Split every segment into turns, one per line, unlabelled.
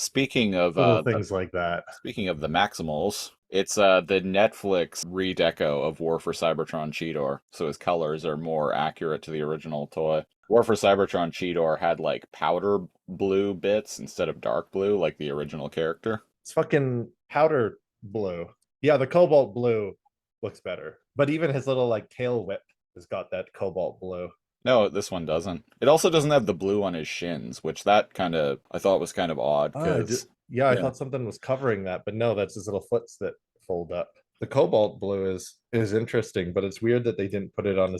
Speaking of
Little things like that.
speaking of the Maximals, it's the Netflix redeco of War for Cybertron Cheetor, so his colors are more accurate to the original toy. War for Cybertron Cheetor had like powder blue bits instead of dark blue like the original character.
It's fucking powder blue. Yeah, the cobalt blue looks better. But even his little like tail whip has got that cobalt blue.
No, this one doesn't. It also doesn't have the blue on his shins, which that kind of I thought was kind of odd because
Yeah, I
yeah.
thought something was covering that, but no, that's his little foots that fold up. The cobalt blue is interesting, but it's weird that they didn't put it on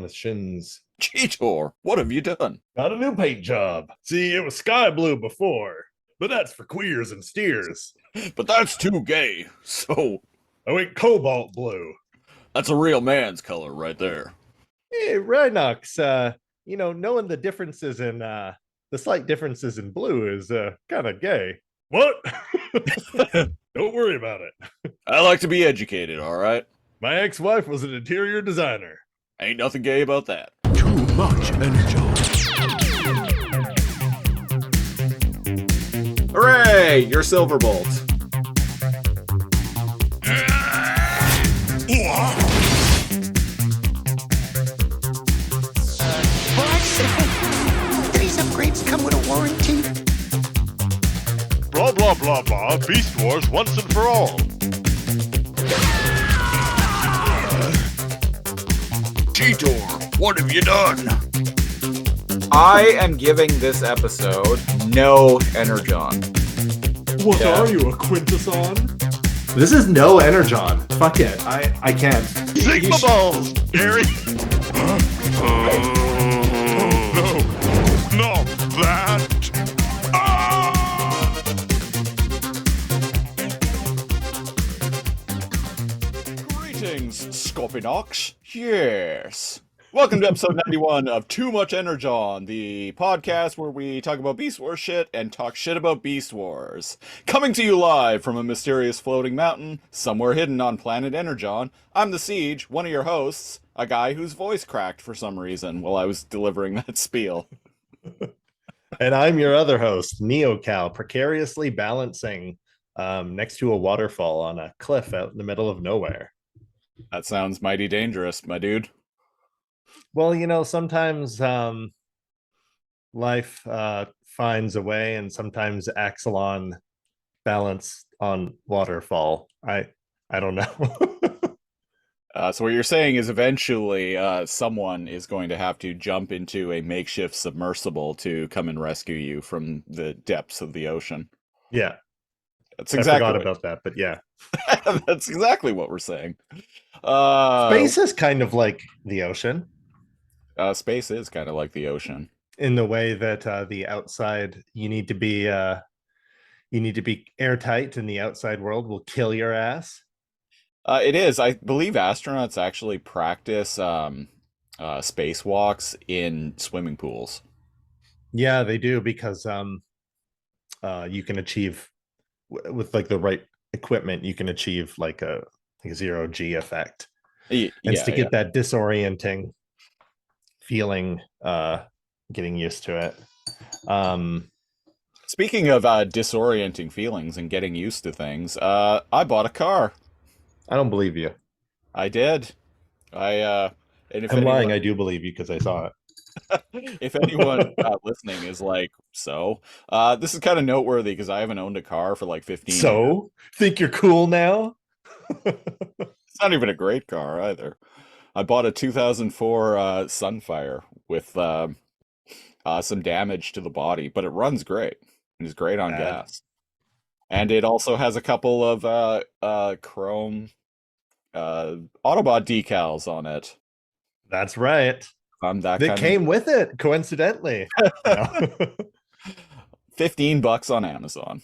his shins.
Cheetor, what have you done?
Got a new paint job. See, it was sky blue before, but that's for queers and steers.
But that's too gay. So
I went cobalt blue.
that's a real man's color right there.
Hey, Rhinox, knowing the differences in the slight differences in blue is kind of gay. What? Don't worry about it.
I like to be educated, all right?
My ex-wife was an interior designer.
Ain't nothing gay about that.
Too much energy.
Hooray! You're Silverbolt.
These upgrades come with a warranty.
Blah blah blah blah. Beast Wars once and for all.
Cheetor, what have you done?
I am giving this episode no Energon.
What
Yeah.
are you, a Quintesson? This is no Energon. Fuck it. I can't.
Sigma balls, Gary. No, not that. Ah!
Greetings, Scorpionox. Yes. Welcome to episode 91 of Too Much Energon, the podcast where we talk about Beast Wars shit and talk shit about Beast Wars. Coming to you live from a mysterious floating mountain somewhere hidden on planet Energon, I'm the Siege, one of your hosts, a guy whose voice cracked for some reason while I was delivering that spiel.
And I'm your other host, NeoCal, precariously balancing next to a waterfall on a cliff out in the middle of nowhere.
That sounds mighty dangerous, my dude.
Well, sometimes life finds a way, and sometimes Axelon balance on waterfall. I don't know.
So what you're saying is eventually someone is going to have to jump into a makeshift submersible to come and rescue you from the depths of the ocean.
Yeah,
That's
I
exactly
forgot
what,
about that, but yeah,
that's exactly what we're saying.
space is kind of like the ocean
Space is kind of like the ocean.
in the way that the outside you need to be airtight, and the outside world will kill your ass.
It is. I believe astronauts actually practice spacewalks in swimming pools.
Yeah, they do, because you can achieve with like the right equipment, you can achieve like a zero G effect. And it's
Yeah,
to
yeah.
get that disorienting feeling, getting used to it.
Speaking of disorienting feelings and getting used to things, I bought a car.
I don't believe you.
I did. And if
I'm
anyone,
lying. I do believe you because I saw it.
if anyone listening is like, this is kind of noteworthy because I haven't owned a car for like 15 years.
So, think you're cool now?
It's not even a great car either. I bought a 2004 Sunfire with some damage to the body, but it runs great. It is great on
Bad.
gas. And it also has a couple of chrome Autobot decals on it.
That's right.
I'm that
That
kind
came with it, coincidentally.
of $15 on Amazon.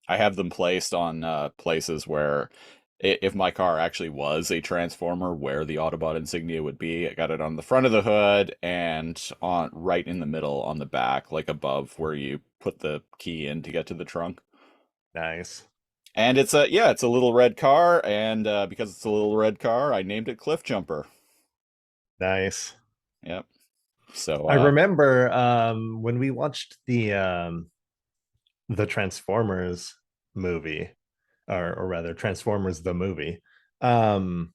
I have them placed on places where if my car actually was a transformer, where the Autobot insignia would be. I got it on the front of the hood and on right in the middle on the back, like above where you put the key in to get to the trunk.
Nice.
And it's a little red car, and because it's a little red car, I named it Cliff Jumper.
Nice.
Yep. So
I remember when we watched the the Transformers movie, or rather Transformers the movie. Um,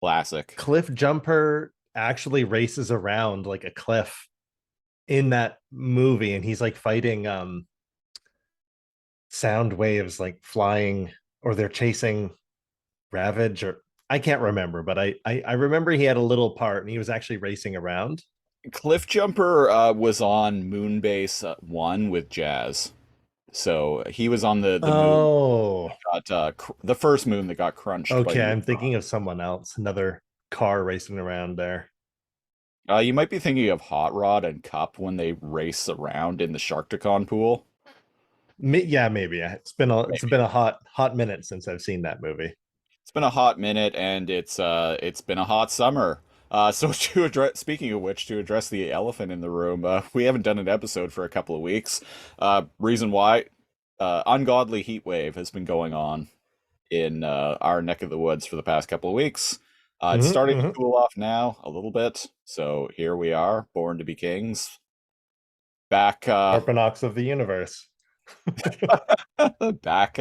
Classic.
Cliff Jumper actually races around like a cliff in that movie, and he's like fighting sound waves like flying, or they're chasing Ravage, or I can't remember, but I remember he had a little part and he was actually racing around.
Cliff Jumper was on Moonbase 1 with Jazz. So he was on the moon
Oh,
that got the first moon that got crunched by
okay.
you.
I'm thinking of someone else, another car racing around there.
You might be thinking of Hot Rod and Cup when they race around in the Sharkticon pool.
Yeah, maybe. It's been a hot minute since I've seen that movie.
It's been a hot minute, and it's been a hot summer. So to address, speaking of which, to address the elephant in the room, we haven't done an episode for a couple of weeks. Reason why, ungodly heat wave has been going on in our neck of the woods for the past couple of weeks. It's starting to cool off now a little bit, so here we are, born to be kings. Back,
Orpanox of the universe.
back,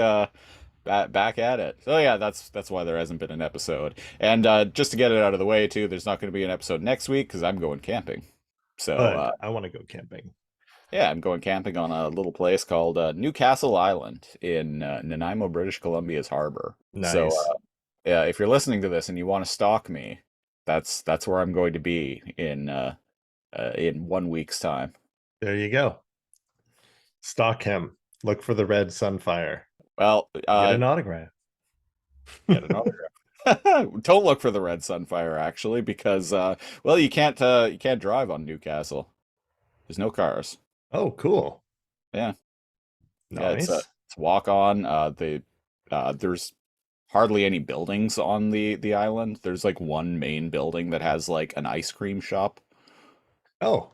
back at it. So yeah, that's why there hasn't been an episode. And just to get it out of the way too, there's not going to be an episode next week because I'm going camping. So
But I want to go camping.
yeah, I'm going camping on a little place called Newcastle Island in Nanaimo, British Columbia's harbor.
Nice.
So yeah, if you're listening to this and you want to stalk me, that's where I'm going to be in 1 week's time.
There you go. Stalk him. Look for the red sunfire.
Well,
Get an autograph.
get an autograph. Don't look for the red sunfire actually, because well, you can't drive on Newcastle. There's no cars.
Oh, cool.
Yeah.
Nice.
Yeah, it's walk on. There's hardly any buildings on the island. There's like one main building that has like an ice cream shop.
Oh,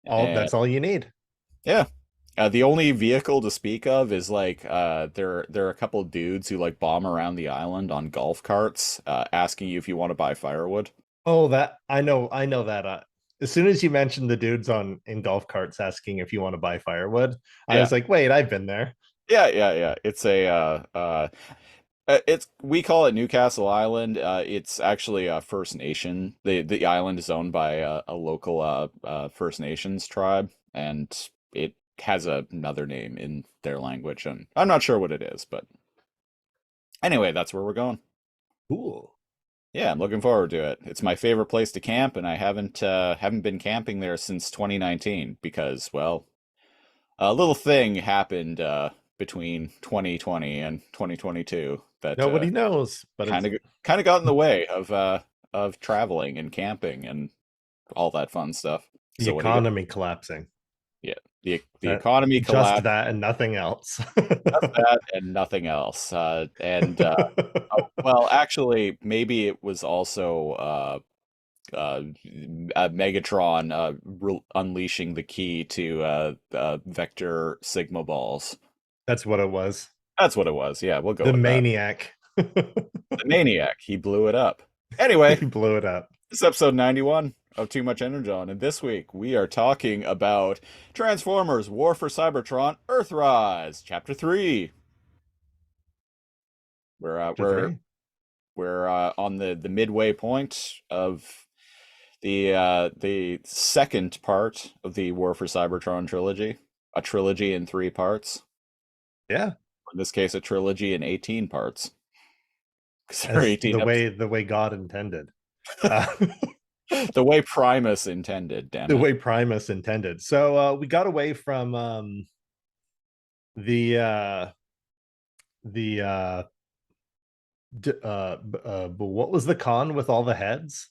that's all you need.
Yeah. The only vehicle to speak of is like there are a couple of dudes who like bomb around the island on golf carts, asking you if you want to buy firewood.
Oh, that I know that. As soon as you mentioned the dudes in golf carts asking if you want to buy firewood, I was like, wait, I've been there.
Yeah. It's we call it Newcastle Island. It's actually a First Nation. The island is owned by a local First Nations tribe, and it has another name in their language, and I'm not sure what it is, but anyway, that's where we're going.
Cool.
Yeah, I'm looking forward to it. It's my favorite place to camp, and I haven't been camping there since 2019 because, well, a little thing happened between 2020 and 2022 that
Nobody knows, but
kind of got in the way of traveling and camping and all that fun stuff.
The
So
economy collapsing.
yeah, the economy
Just
collapsed.
that and nothing else.
Just that and nothing else. Well, actually, maybe it was also Megatron unleashing the key to vector sigma balls.
That's what it was.
That's what it was. Yeah, we'll go
The
with
maniac.
that. The maniac. He blew it up. Anyway,
He blew it up.
this is episode 91 of Too Much Energon, and this week we are talking about Transformers: War for Cybertron, Earthrise, Chapter 3. We're on the midway point of the second part of the War for Cybertron trilogy, a trilogy in 3 parts.
Yeah.
In this case, a trilogy in 18 parts. 'Cause there are 18
the way God intended.
the way Primus intended, damn
The
it.
way Primus intended. So we got away from what was the con with all the heads?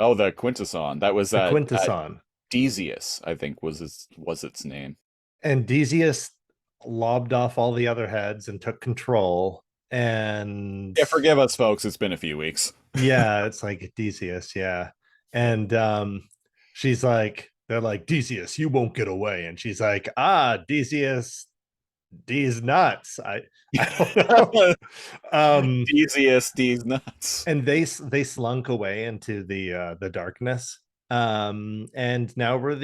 Oh, the Quintesson. That was
The Quintesson.
Decius, I think was its name.
And Decius lobbed off all the other heads and took control. And
Yeah, forgive us, folks. It's been a few weeks.
yeah, it's like Decius, yeah. And she's like, they're like, Decius, you won't get away. And she's like, Decius, D's nuts. I don't know.
Decius, D's nuts.
And they slunk away into the darkness. And now we're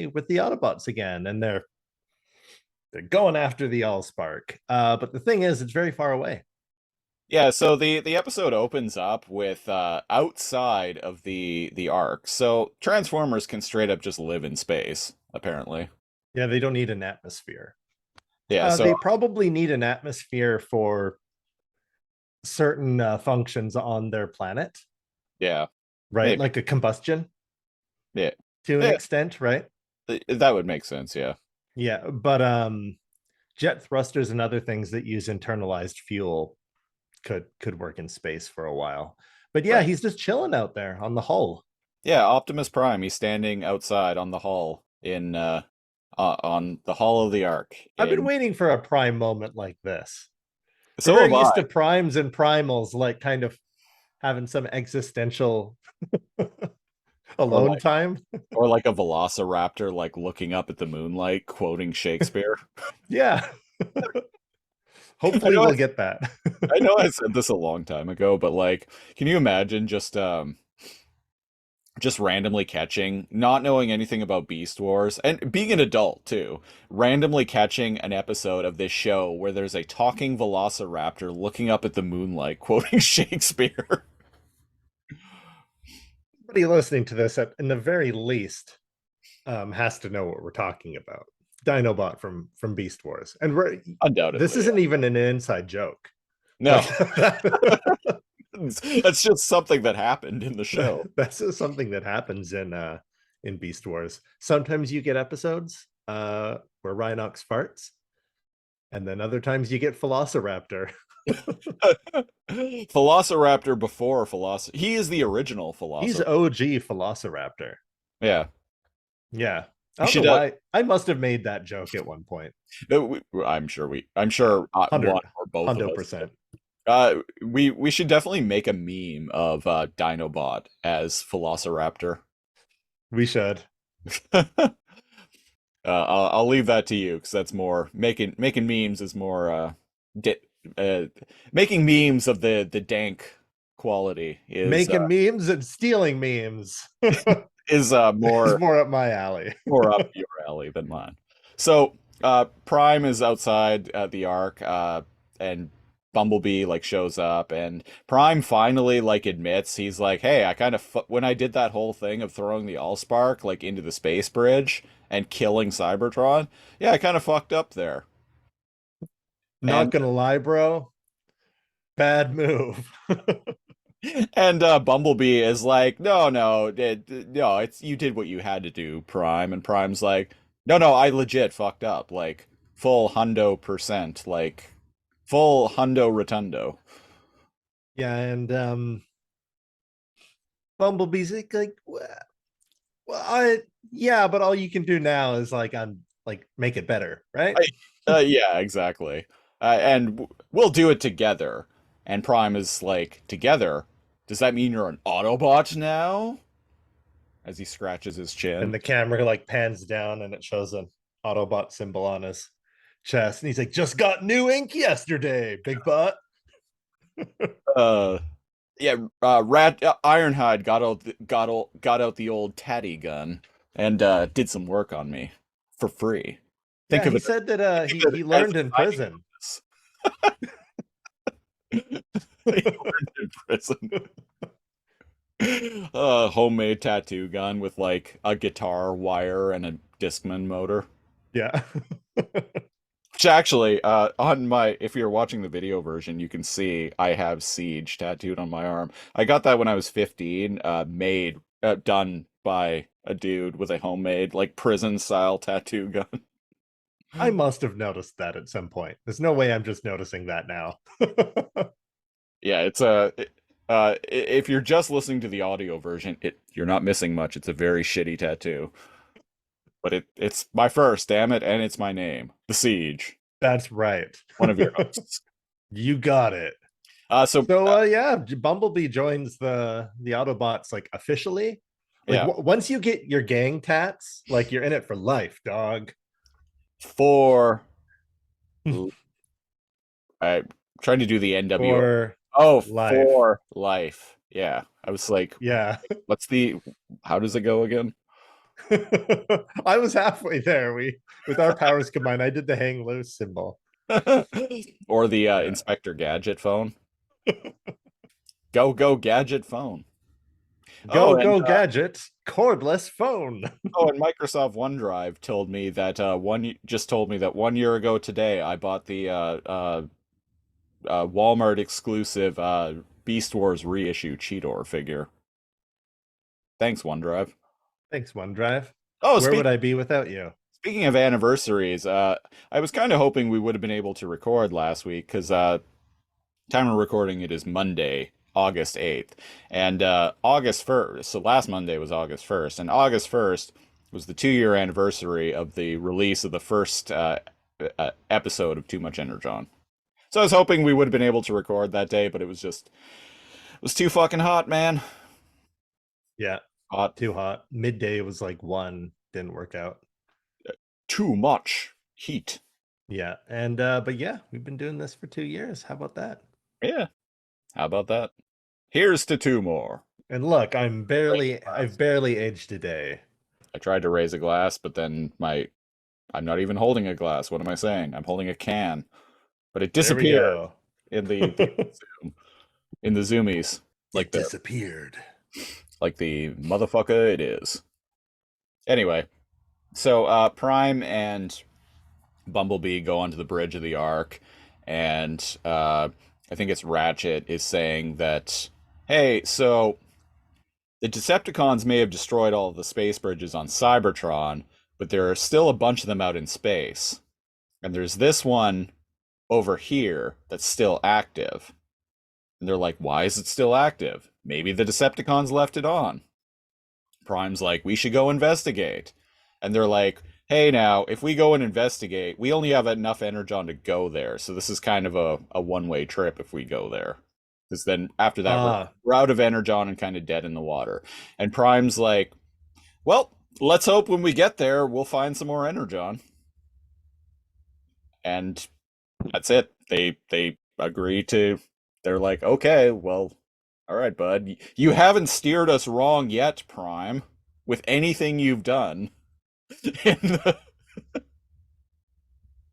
with the Autobots again, and they're They're going after the Allspark. But the thing is, it's very far away.
Yeah, so the episode opens up with outside of the arc. So Transformers can straight up just live in space, apparently.
Yeah, they don't need an atmosphere.
Yeah, so
They probably need an atmosphere for certain functions on their planet,
yeah,
right?
maybe.
Like a combustion
Yeah.
to an
Yeah,
extent, right?
that would make sense, yeah.
Yeah, but jet thrusters and other things that use internalized fuel could work in space for a while. But yeah,
Right.
he's just chilling out there on the hull.
Yeah, Optimus Prime, he's standing outside on the hull in on the hull of the Ark.
I've been
in-
waiting for a prime moment like this.
So
We're
have
very used
I.
to primes and primals like kind of having some existential alone
like-
time.
Or like a velociraptor like looking up at the moonlight quoting Shakespeare.
Yeah.
I
Hopefully
know
we'll
I-
get that.
I know I said this a long time ago, but like, can you imagine just randomly catching, not knowing anything about Beast Wars, and being an adult too, randomly catching an episode of this show where there's a talking velociraptor looking up at the moonlight quoting Shakespeare?
Anybody listening to this, in the very least, has to know what we're talking about. Dinobot from Beast Wars, and
Undoubtedly.
this isn't even an inside joke.
No,
Like,
that's just something that happened in the show.
that's just something that happens in Beast Wars. Sometimes you get episodes where Rhinox farts, and then other times you get Velociraptor.
Velociraptor before Velociraptor. He is the original Velociraptor.
He's OG Velociraptor.
Yeah.
Yeah.
You
I don't
should,
know why. I must have made that joke at one point.
I'm sure one or both of us.
100%.
We should definitely make a meme of Dinobot as Velociraptor.
We should.
I'll leave that to you because that's more making memes is more making memes of the dank quality is
Making memes and stealing memes
is more
is more up my alley.
more up your alley than mine. So Prime is outside the Ark, and Bumblebee like shows up, and Prime finally like admits he's like, hey, I kind of when I did that whole thing of throwing the Allspark like into the space bridge and killing Cybertron, yeah, I kind of fucked up there.
Not gonna lie, bro. Bad move.
And Bumblebee is like, no, it's you did what you had to do, Prime. And Prime's like, no, I legit fucked up, like full %, like full hundo rotundo.
Yeah, and Bumblebee's like, well, yeah, but all you can do now is like make it better, right?
Yeah, exactly. And we'll do it together. And Prime is like, together? Does that mean you're an Autobot now? As he scratches his chin.
And the camera like pans down and it shows an Autobot symbol on his chest, and he's like, just got new ink yesterday, big butt.
Yeah, Ironhide got out the old tatty gun and did some work on me for free.
Think of he said that he learned in prison.
He learned in prison. Homemade tattoo gun with like a guitar wire and a Discman motor.
Yeah.
Which actually, on my, if you're watching the video version, you can see I have Siege tattooed on my arm. I got that when I was 15, done by a dude with a homemade, like, prison-style tattoo gun.
I must have noticed that at some point. There's no way I'm just noticing that now.
Yeah, it's if you're just listening to the audio version, you're not missing much. It's a very shitty tattoo. But it's my first, damn it, and it's my name. The Siege.
That's right.
One of your hosts.
You got it. Yeah, Bumblebee joins the Autobots like officially. Like,
yeah.
Once you get your gang tats, like you're in it for life, dog.
I'm trying to do the NW.
For
life. For life. Yeah. I was like,
yeah.
how does it go again?
I was halfway there. With our powers combined, I did the hang loose symbol.
Or the Inspector Gadget phone. Go Gadget phone.
Go,
Oh, and
go, gadget, cordless phone.
and Microsoft OneDrive told me that just told me that 1 year ago today I bought the Walmart exclusive Beast Wars reissue Cheetor figure. Thanks, OneDrive.
Thanks, OneDrive.
Oh,
Where would I be without you?
speaking of anniversaries, I was kind of hoping we would have been able to record last week because time of recording it is Monday, August 8th, and August 1st. So last Monday was August 1st, and August 1st was the 2 year anniversary of the release of the first episode of Too Much Energon. So I was hoping we would have been able to record that day, but it was too fucking hot, man.
Yeah,
Hot.
too hot. Midday was like 1, didn't work out.
Too much heat.
Yeah, and but yeah, we've been doing this for 2 years. How about that?
Yeah. How about that? Here's to 2 more.
And look, I've barely aged a day.
I tried to raise a glass, but then I'm not even holding a glass. What am I saying? I'm holding a can. But it
There we
disappeared
go.
in the Zoom, in the zoomies.
It disappeared.
Like the motherfucker it is. Anyway, so Prime and Bumblebee go onto the bridge of the Ark, and I think it's Ratchet is saying that, hey, so the Decepticons may have destroyed all of the space bridges on Cybertron, but there are still a bunch of them out in space. And there's this one over here that's still active. And they're like, why is it still active? Maybe the Decepticons left it on. Prime's like, we should go investigate. And they're like, hey, now, if we go and investigate, we only have enough Energon to go there. So this is kind of a one-way trip if we go there. Because then after that, we're out of Energon and kind of dead in the water. And Prime's like, well, let's hope when we get there, we'll find some more Energon. And that's it. They agree to, they're like, okay, well, all right, bud. You haven't steered us wrong yet, Prime, with anything you've done.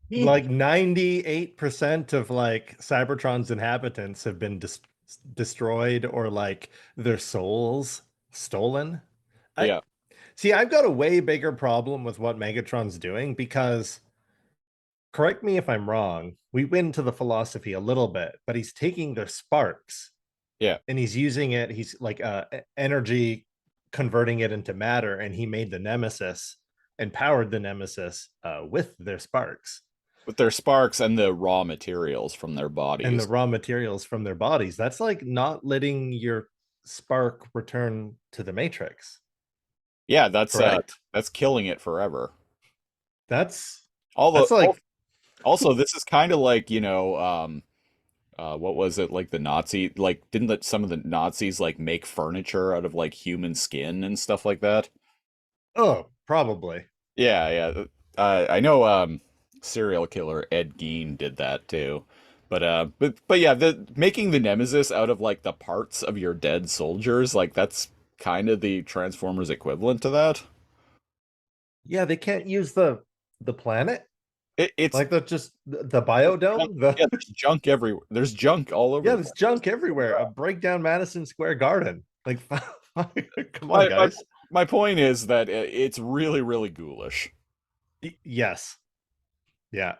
Like 98% of like Cybertron's inhabitants have been destroyed or like their souls stolen.
Yeah.
See, I've got a way bigger problem with what Megatron's doing because, correct me if I'm wrong, we went into the philosophy a little bit, but he's taking their sparks.
Yeah.
And he's using it, he's like energy, converting it into matter, and he made the Nemesis and powered the Nemesis with their sparks.
With their sparks and the raw materials from their bodies.
And the raw materials from their bodies. That's like not letting your spark return to the Matrix.
Yeah, that's killing it forever.
That's
like also this is kind of like, you know, what was it, like the Nazi, like didn't some of the Nazis like make furniture out of like human skin and stuff like that?
Oh, probably.
Yeah. I know serial killer Ed Gein did that too. But yeah, making the Nemesis out of like the parts of your dead soldiers, like that's kind of the Transformers equivalent to that.
Yeah, they can't use the planet.
It's
like the biodome.
Yeah, there's junk everywhere. There's junk all over.
Yeah, there's junk everywhere. Break down Madison Square Garden. Like, come on, guys.
My point is that it's really, really ghoulish.
Yes. Yeah.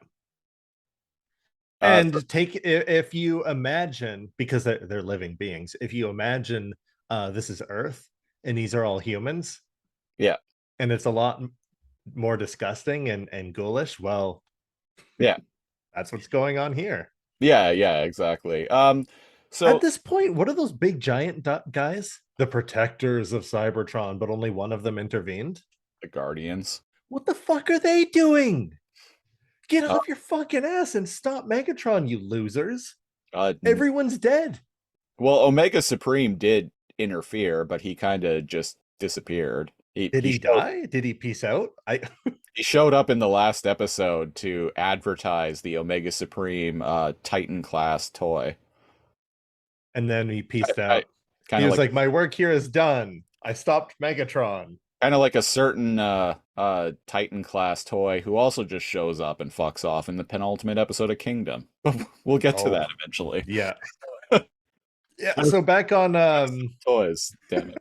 And if you imagine, because they're living beings, if you imagine this is Earth and these are all humans.
Yeah.
And it's a lot more disgusting and ghoulish. Well,
yeah,
that's what's going on here.
Yeah, exactly. So
at this point, what are those big giant guys? The protectors of Cybertron, but only one of them intervened.
The Guardians.
What the fuck are they doing? Get off your fucking ass and stop Megatron, you losers. Everyone's dead.
Well, Omega Supreme did interfere, but he kind of just disappeared.
Did he die? Did he peace out?
He showed up in the last episode to advertise the Omega Supreme Titan class toy.
And then he peaced out. He was like, my work here is done. I stopped Megatron.
Kind of like a certain Titan class toy who also just shows up and fucks off in the penultimate episode of Kingdom. We'll get to
Oh,
that eventually.
yeah. Yeah. So back on
Toys, damn it.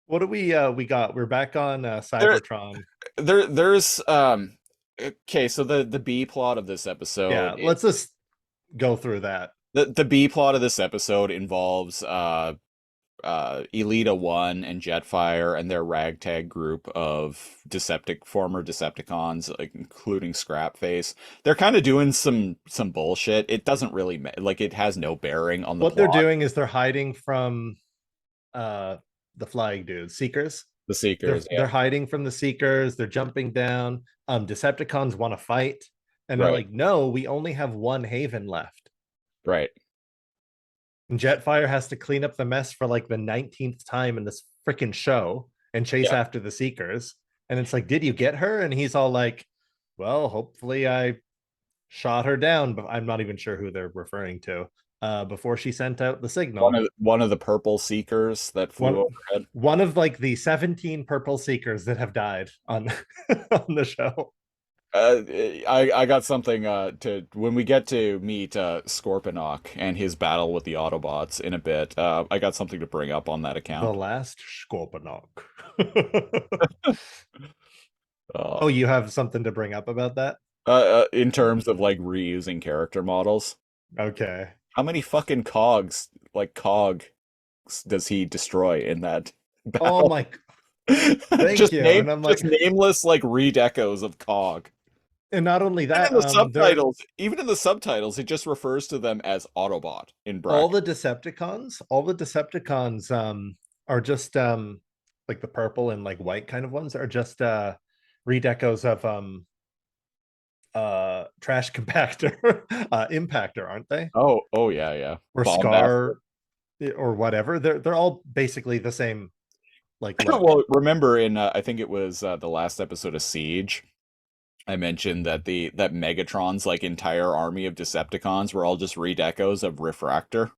what do we got? We're back on
There,
Cybertron.
there's okay, so the B plot of this episode,
Yeah, let's just go through that.
the B plot of this episode involves Elita 1 and Jetfire and their ragtag group of former Decepticons, like, including Scrapface. They're kind of doing some bullshit. It doesn't really like, it has no bearing on the
What
plot.
they're doing is they're hiding from the flying dudes, Seekers.
The Seekers,
They're hiding from the Seekers. They're jumping down. Decepticons want to fight, and they're
Right.
like, "No, we only have one haven left."
Right.
And Jetfire has to clean up the mess for like the 19th time in this freaking show and chase
Yeah.
after the Seekers. And it's like, "Did you get her?" And he's all like, "Well, hopefully I shot her down," but I'm not even sure who they're referring to. Before she sent out the signal.
One of the purple Seekers that flew overhead.
One of like the 17 purple Seekers that have died on on the show.
I got something to when we get to meet Scorponok and his battle with the Autobots in a bit. I got something to bring up on that
The
account.
last Scorponok.
Oh,
Oh, you have something to bring up about that?
in terms of like reusing character models,
Okay.
how many fucking cogs does he destroy in that battle?
Oh my. Thank
just
you.
name,
And I'm
just
like,
nameless like redecos of cog.
and not only
And
that,
in the subtitles, even in the subtitles, it just refers to them as Autobot in brackets.
all the Decepticons are just like the purple and like white kind of ones are just redecos of trash compactor impactor, aren't they?
Oh yeah, yeah.
Or
Bomb
Scar or whatever. They're all basically the same like look.
Well, remember in I think it was the last episode of Siege, I mentioned that that Megatron's like entire army of Decepticons were all just redecos of Refractor.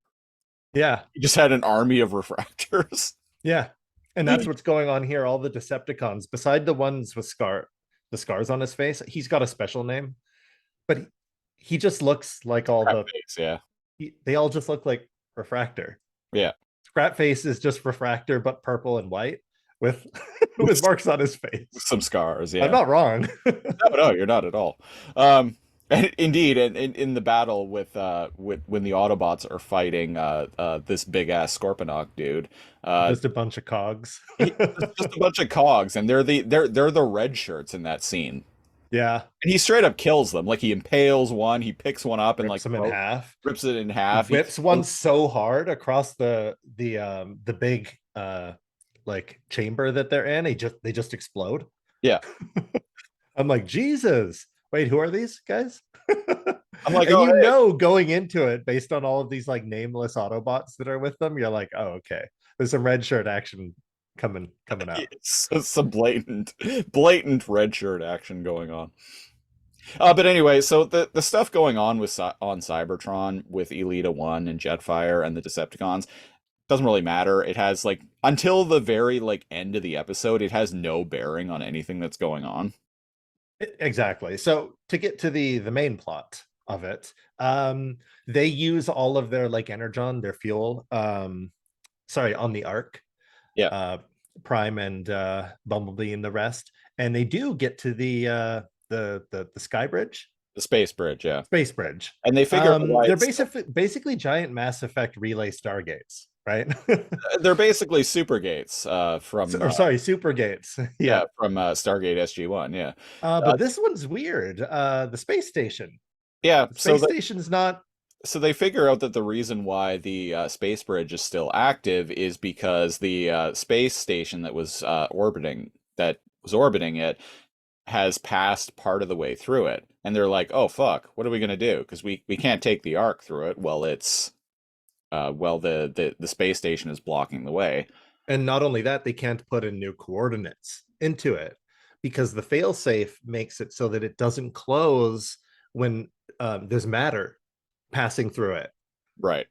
Yeah.
He just had an army of Refractors.
Yeah. And that's what's going on here. All the Decepticons, beside the ones with the scars on his face, he's got a special name, but he just looks like all
Crap face, yeah.
they all just look like Refractor.
Yeah.
Scrapface is just Refractor, but purple and white with with marks on his face.
Some scars, yeah.
I'm not wrong.
No, you're not at all. And indeed, and in the battle with when the Autobots are fighting this big ass Scorponok dude,
Just a bunch of cogs.
just a bunch of cogs, and they're the red shirts in that scene.
Yeah.
And he straight up kills them. Like, he impales one, he picks one up and
Rips
like
them in half.
rips it in half.
Whips one so hard across the big like chamber that they're in. They just explode.
Yeah.
I'm like, Jesus. Wait, who are these guys?
I'm like,
and
oh,
you
hey.
know, going into it based on all of these like nameless Autobots that are with them, you're like, oh, okay. There's some red shirt action coming out.
It's some blatant red shirt action going on. But anyway, so the stuff going on on Cybertron with Elita 1 and Jetfire and the Decepticons doesn't really matter. It has like, until the very like end of the episode, it has no bearing on anything that's going on.
Exactly. So to get to the main plot of it, they use all of their like Energon, their fuel, on the Ark.
Yeah.
Prime and Bumblebee and the rest, and they do get to the sky bridge,
The space bridge, yeah.
space bridge,
And they figure out
they're basically giant Mass Effect relay stargates, right?
they're basically super gates from
super gates.
yeah, from Stargate SG-1, yeah.
But this one's weird. The space station.
Yeah,
The space station's not.
So they figure out that the reason why the space bridge is still active is because the space station that was orbiting it has passed part of the way through it, and they're like, "Oh fuck, what are we gonna do? Because we can't take the Ark through it. Well, it's the space station is blocking the way."
And not only that, they can't put in new coordinates into it because the failsafe makes it so that it doesn't close when there's matter passing through it.
Right.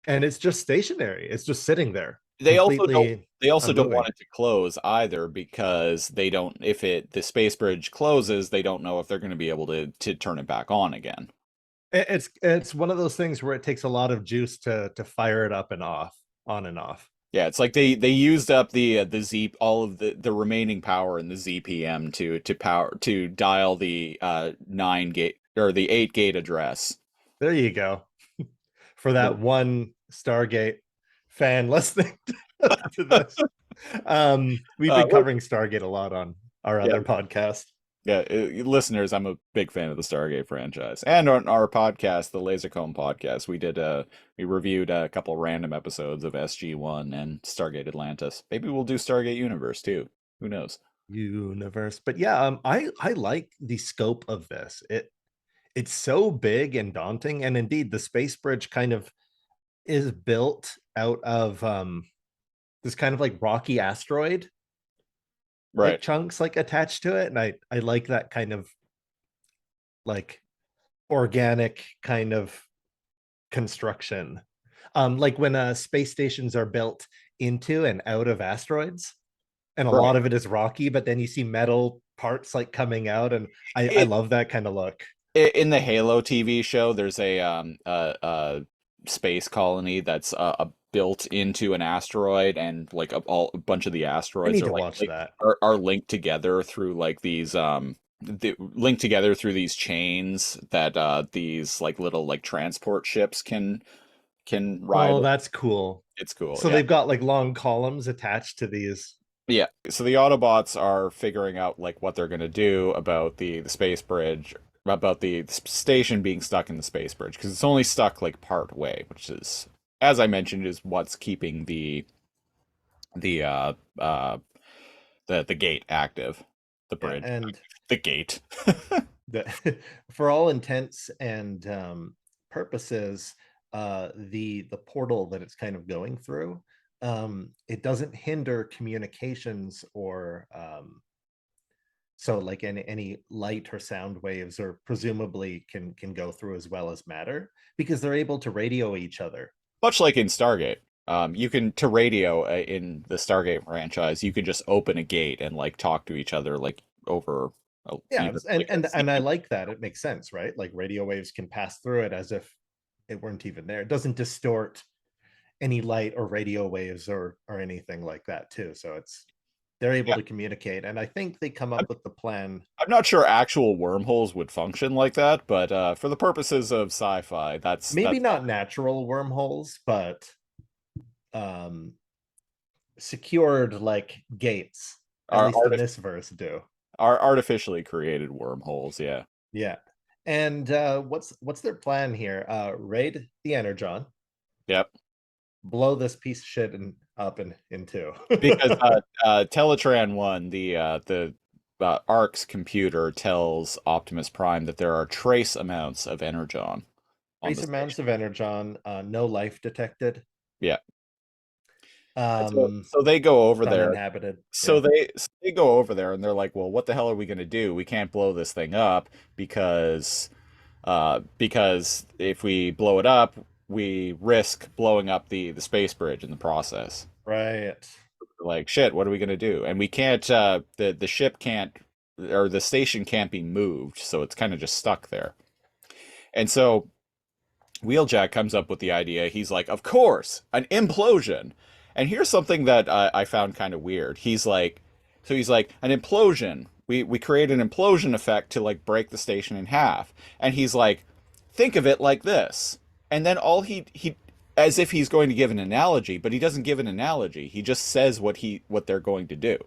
And it's just stationary. It's just sitting there.
They also don't.
completely
They also don't
unmoving.
want it to close either because they don't. If the space bridge closes, they don't know if they're going to be able to turn it back on again.
It's one of those things where it takes a lot of juice to fire it up and off, on and off.
Yeah, it's like they used up the Z all of the remaining power in the ZPM to dial the 9 gate or the 8 gate address.
There you go. For that one Stargate fan listening to this. We've been covering Stargate a lot on our
Yeah.
other podcast.
Yeah, listeners, I'm a big fan of the Stargate franchise, and on our podcast, the Lasercomb podcast, we reviewed a couple random episodes of SG-1 and Stargate Atlantis. Maybe we'll do Stargate Universe too. Who knows?
Universe. But yeah, I like the scope of this. It's so big and daunting, and indeed the space bridge kind of is built out of this kind of like rocky asteroid like
Right.
chunks like attached to it, and I like that kind of like organic kind of construction, like when space stations are built into and out of asteroids, and a
Right.
lot of it is rocky, but then you see metal parts like coming out, and I love that kind of look.
In the Halo TV show, there's a space colony that's built into an asteroid, and like a bunch of the
I
asteroids
need
are
to
like
watch that.
are linked together through like these linked together through these chains that these like little like transport ships can ride.
Oh, that's cool.
It's cool.
So
Yeah.
they've got like long columns attached to these.
Yeah. So the Autobots are figuring out like what they're going to do about the space bridge, about the station being stuck in the space bridge, because it's only stuck like part way, which is, as I mentioned, is what's keeping the the gate active, the
Yeah,
bridge,
and
the gate.
for all intents and purposes, the portal that it's kind of going through, it doesn't hinder communications or so like any light or sound waves or presumably can go through as well as matter, because they're able to radio each other.
Much like in Stargate. You can to radio in the Stargate franchise, you can just open a gate and like talk to each other like over
Yeah,
either,
and
like, a
and I
CD.
like that. It makes sense, right? Like radio waves can pass through it as if it weren't even there. It doesn't distort any light or radio waves or anything like that too. So they're able
Yeah.
to communicate, and I think they come up with the plan.
I'm not sure actual wormholes would function like that, but for the purposes of sci-fi,
Maybe
that's
not natural wormholes, but um secured like gates, at
our
least in this verse do.
artificially created wormholes. Yeah.
Yeah. And what's their plan here? Raid the Energon,
Yep.
blow this piece of shit up in two.
Because Teletran 1, the Ark's computer tells Optimus Prime that there are trace amounts of Energon on
Trace
the
amounts
station.
of Energon, no life detected.
Yeah. And
Um,
so they go over there.
uninhabited.
So
Yeah.
they go over there and they're like, well, what the hell are we gonna do? We can't blow this thing up because if we blow it up, we risk blowing up the space bridge in the process.
Right.
Like, shit, what are we gonna do? And we can't the ship can't, or the station can't be moved, so it's kind of just stuck there. And so Wheeljack comes up with the idea. He's like, of course, an implosion. And here's something that I found kind of weird. He's like, an implosion. We create an implosion effect to like break the station in half. And he's like, think of it like this. And then all he as if he's going to give an analogy, but he doesn't give an analogy. He just says what they're going to do.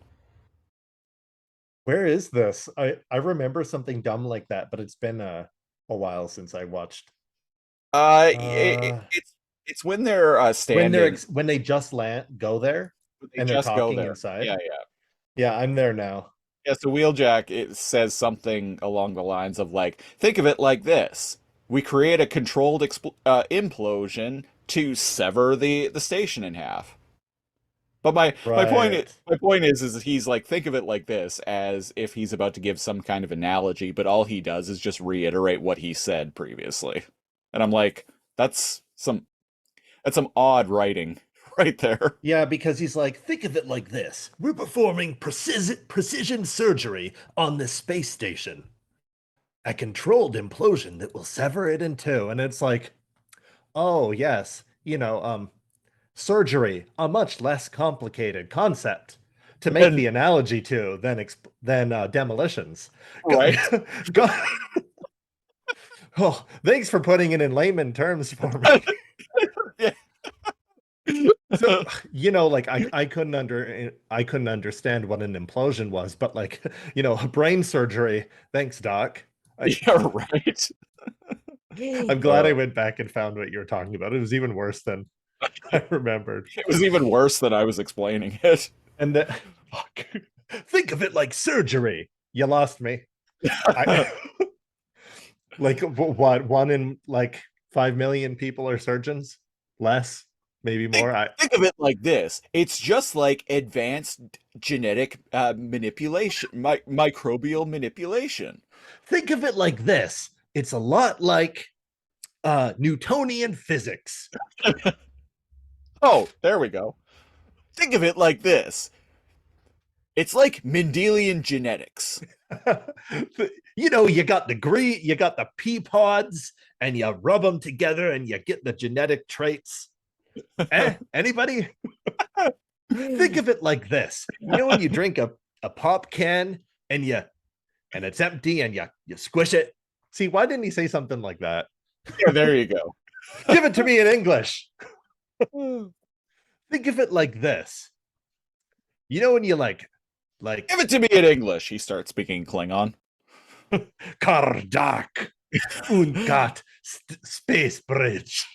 Where is this? I remember something dumb like that, but it's been a while since I watched.
It's when they're
When
standing.
when they just go there
They
and they're
just go
talking
there.
inside.
Yeah, yeah.
Yeah, I'm there now.
Yeah, so Wheeljack, it says something along the lines of like, think of it like this: we create a controlled implosion to sever the station in half. But
Right.
my point is he's like, think of it like this, as if he's about to give some kind of analogy, but all he does is just reiterate what he said previously. And I'm like, that's some odd writing right there.
Yeah, because he's like, think of it like this. We're performing precision surgery on this space station. A controlled implosion that will sever it in two. And it's like, oh, yes, surgery, a much less complicated concept to make
And
the analogy to than demolitions.
right.
Go- oh, thanks for putting it in layman terms for me.
Yeah.
So, like I couldn't understand what an implosion was, but like, brain surgery. Thanks, doc.
Yeah, right.
I'm glad I went back and found what you were talking about. It was even worse than I remembered.
It was even worse than I was explaining it.
And fuck. Think of it like surgery. You lost me. Like what? One in like 5 million people are surgeons? Less? Maybe more?
Think of it like this. It's just like advanced genetic manipulation, microbial manipulation.
Think of it like this. It's a lot like Newtonian physics.
Oh, there we go. Think of it like this. It's like Mendelian genetics.
You got you got the pea pods, and you rub them together, and you get the genetic traits. Anybody? Think of it like this. When you drink a pop can and it's empty and you squish it. See, why didn't he say something like that?
Yeah, there you go.
Give it to me in English. Think of it like this. When you like
Give it to me in English. He starts speaking Klingon.
Kardak.
Ungat space bridge.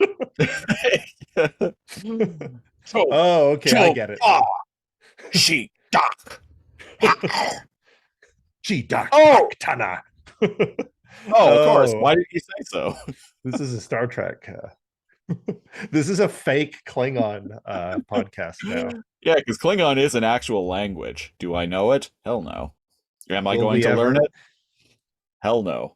Oh, okay, I get it.
She doc.
Gee, Doc.
Oh!
Tana.
Oh, of course. Why did he say so?
This is a Star Trek. This is a fake Klingon podcast now.
Yeah, because Klingon is an actual language. Do I know it? Hell no. Am I
Will
going
we
to learn
ever?
it? Hell no.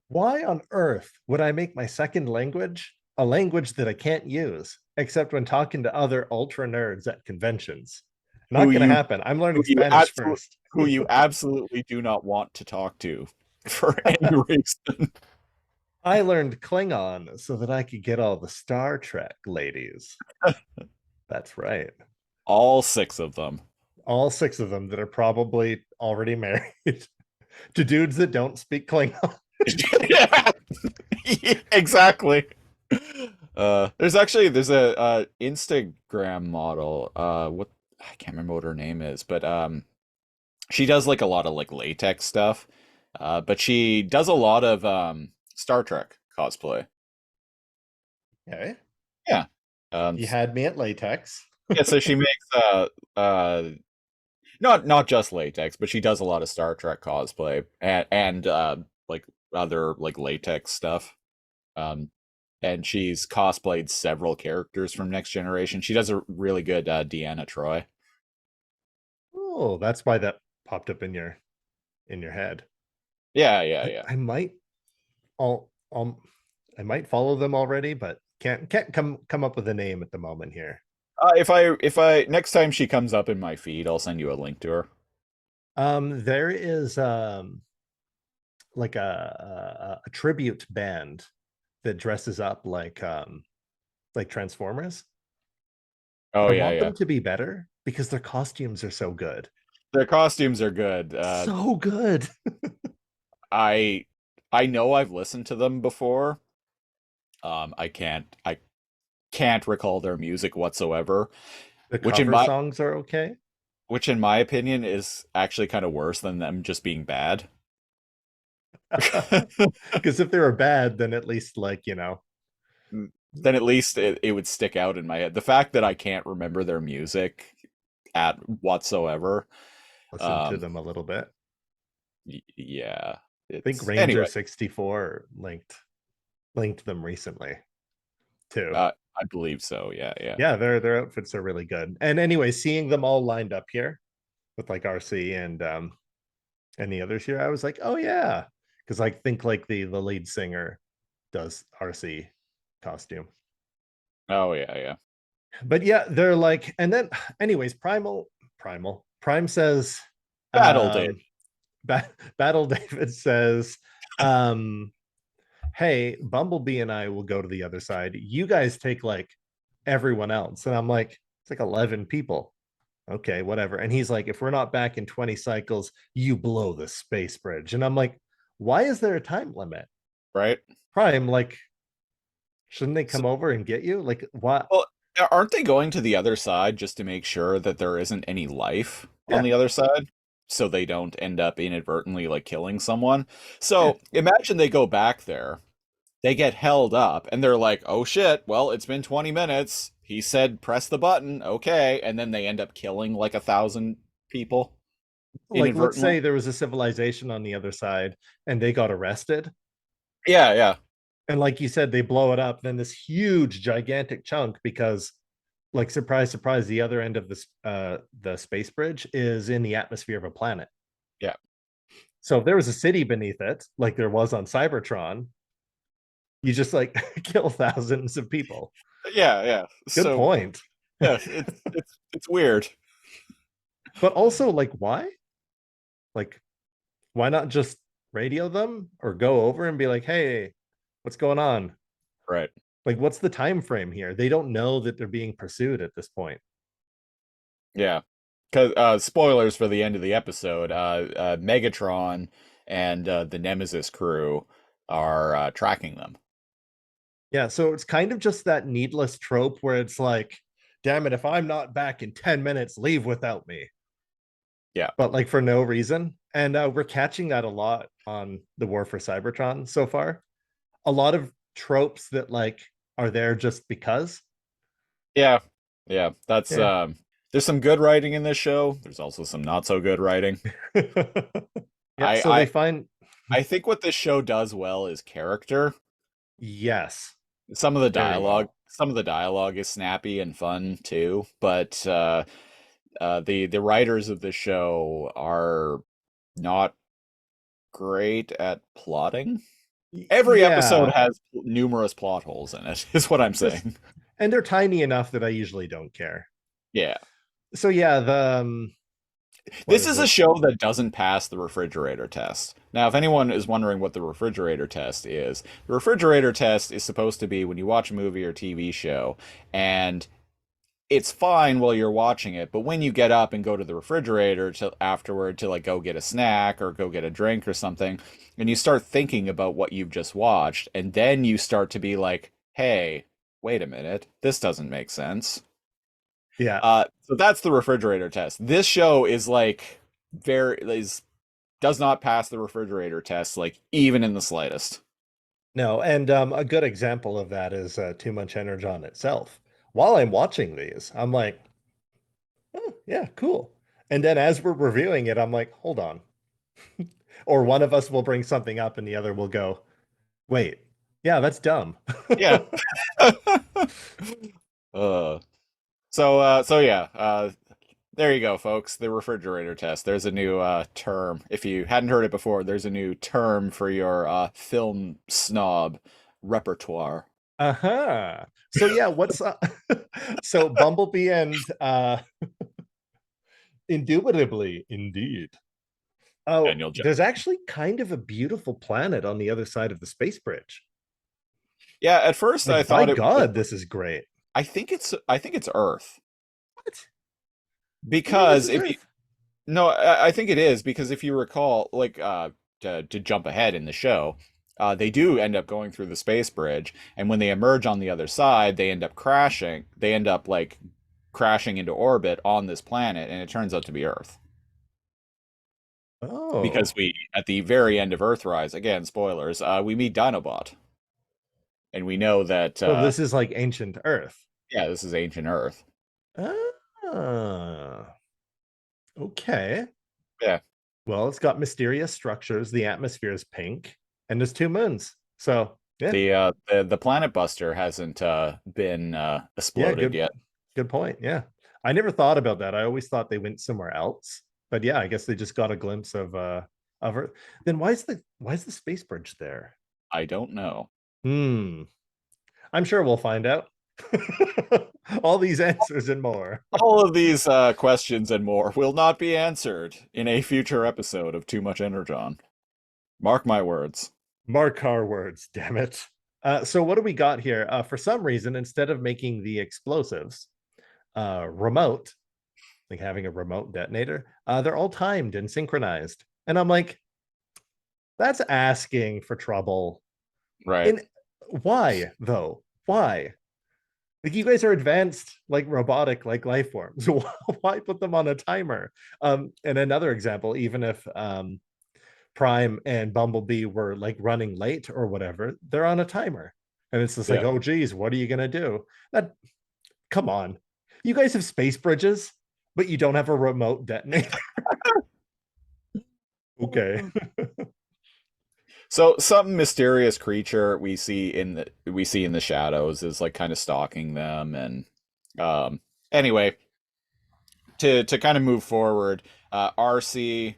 Why on earth would I make my second language a language that I can't use except when talking to other ultra nerds at conventions? Not going to happen. I'm learning Spanish first.
Who you absolutely do not want to talk to for any reason.
I learned Klingon so that I could get all the Star Trek ladies. That's right.
All 6 of them.
All 6 of them that are probably already married to dudes that don't speak Klingon.
Yeah. Exactly. There's a Instagram model. What I can't remember what her name is, but she does like a lot of like latex stuff. But she does a lot of Star Trek cosplay.
Okay.
Yeah.
You had me at latex.
Yeah, so she makes not just latex, but she does a lot of Star Trek cosplay and like other like latex stuff. And she's cosplayed several characters from Next Generation. She does a really good Deanna Troi.
Oh, that's why that popped up in your head.
Yeah.
I might I might follow them already, but can't come up with a name at the moment here.
If I next time she comes up in my feed, I'll send you a link to her.
There is like a tribute band that dresses up like Transformers.
Oh,
I
yeah,
want
yeah.
them to be better because their costumes are so good.
Their costumes are good.
So good.
I know I've listened to them before. I can't recall their music whatsoever.
The
Which in
cover
my
songs are okay.
which in my opinion is actually kind of worse than them just being bad.
Because if they were bad, then at least
Then at least it would stick out in my head. The fact that I can't remember their music at whatsoever.
listen to them a little bit.
Yeah.
I think Ranger 64 linked them recently too.
I believe so. Yeah.
Yeah, their outfits are really good. And anyway, seeing them all lined up here with like RC and the others here, I was like, oh yeah, because I think like the lead singer does RC costume.
Oh yeah.
But yeah, they're like, and then anyways, Prime says,
Battle Dave.
um, Battle David says, um, hey, Bumblebee and I will go to the other side. You guys take like everyone else. And I'm like, it's like 11 people. Okay, whatever. And he's like, if we're not back in 20 cycles, you blow the space bridge. And I'm like, why is there a time limit?
Right?
Prime, like, shouldn't they
So-
come over and get you? Like, what?
Well, aren't they going to the other side just to make sure that there isn't any life on
Yeah.
the other side? So they don't end up inadvertently like killing someone.
Yeah.
So imagine they go back there, they get held up, and they're like, oh shit, well, it's been 20 minutes. He said press the button, okay, and then they end up killing like 1,000 people.
Like, let's
Inadvertently.
say there was a civilization on the other side and they got arrested.
Yeah, yeah.
And like you said, they blow it up. Then this huge, gigantic chunk, because like surprise, surprise, the other end of this the space bridge is in the atmosphere of a planet.
Yeah.
So if there was a city beneath it, like there was on Cybertron, you just like kill thousands of people.
Yeah, yeah.
Good
So
point.
yeah, it's weird.
But also, like, why? Like, why not just radio them or go over and be like, hey, what's going on?
Right.
Like, what's the time frame here? They don't know that they're being pursued at this point.
Yeah. Because spoilers for the end of the episode, Megatron and the Nemesis crew are tracking them.
Yeah, so it's kind of just that needless trope where it's like, damn it, if I'm not back in 10 minutes, leave without me.
Yeah.
But like for no reason. And we're catching that a lot on the War for Cybertron so far. A lot of tropes that like are there just because.
Yeah. Yeah. That's
Yeah.
there's some good writing in this show. There's also some not so good writing.
Yeah, so they find
I think what this show does well is character.
yes.
Some of the
Very
dialogue,
well.
some of the dialogue is snappy and fun too, but the writers of the show are not great at plotting. Every episode
Yeah.
has numerous plot holes in it, is what I'm saying.
And they're tiny enough that I usually don't care.
Yeah.
So yeah,
This is a show that doesn't pass the refrigerator test. Now, if anyone is wondering what the refrigerator test is, the refrigerator test is supposed to be when you watch a movie or TV show, and it's fine while you're watching it, but when you get up and go to the refrigerator to afterward to like go get a snack or go get a drink or something, and you start thinking about what you've just watched, and then you start to be like, hey, wait a minute, this doesn't make sense.
Yeah.
So that's the refrigerator test. This show is like does not pass the refrigerator test, like even in the slightest.
No, and a good example of that is Too Much Energon itself. While I'm watching these, I'm like, oh, yeah, cool. And then as we're reviewing it, I'm like, hold on. Or one of us will bring something up and the other will go, wait, yeah, that's dumb.
Yeah. So yeah, there you go, folks. The refrigerator test. There's a new term. If you hadn't heard it before, there's a new term for your film snob repertoire.
Uh-huh. So yeah, what's so Bumblebee and indubitably, indeed. Oh,
Daniel Jones.
there's actually kind of a beautiful planet on the other side of the space bridge.
Yeah, at first I
Like,
thought
by
it
God, this is great.
I think it's Earth.
What?
Because
This is
if you
Earth.
no, I think it is because if you recall, like to jump ahead in the show, they do end up going through the space bridge, and when they emerge on the other side, they end up crashing. They end up like crashing into orbit on this planet, and it turns out to be Earth.
Oh,
Because we, at the very end of Earthrise, again, spoilers, we meet Dinobot, and we know that
so this is like ancient Earth.
yeah, this is ancient Earth.
Ah, okay.
Yeah.
Well, it's got mysterious structures. The atmosphere is pink, and there's two moons. So yeah,
The Planet Buster hasn't been exploded yet.
good point. Yeah, I never thought about that. I always thought they went somewhere else. But yeah, I guess they just got a glimpse of Earth. Then why is the space bridge there?
I don't know.
I'm sure we'll find out. All these answers and more.
All of these questions and more will not be answered in a future episode of Too Much Energon. Mark my words.
Mark our words, damn it. So what do we got here? For some reason, instead of making the explosives remote, like having a remote detonator, they're all timed and synchronized. And I'm like, that's asking for trouble.
Right.
And why, though? Why? Like, you guys are advanced, like robotic, like life forms. Why put them on a timer? And another example, even if Prime and Bumblebee were like running late or whatever, they're on a timer. And it's just like, oh geez, what are you gonna do? That come on. You guys have space bridges, but you don't have a remote detonator. Okay.
So some mysterious creature we see in the shadows is like kind of stalking them, and anyway, to kind of move forward, RC,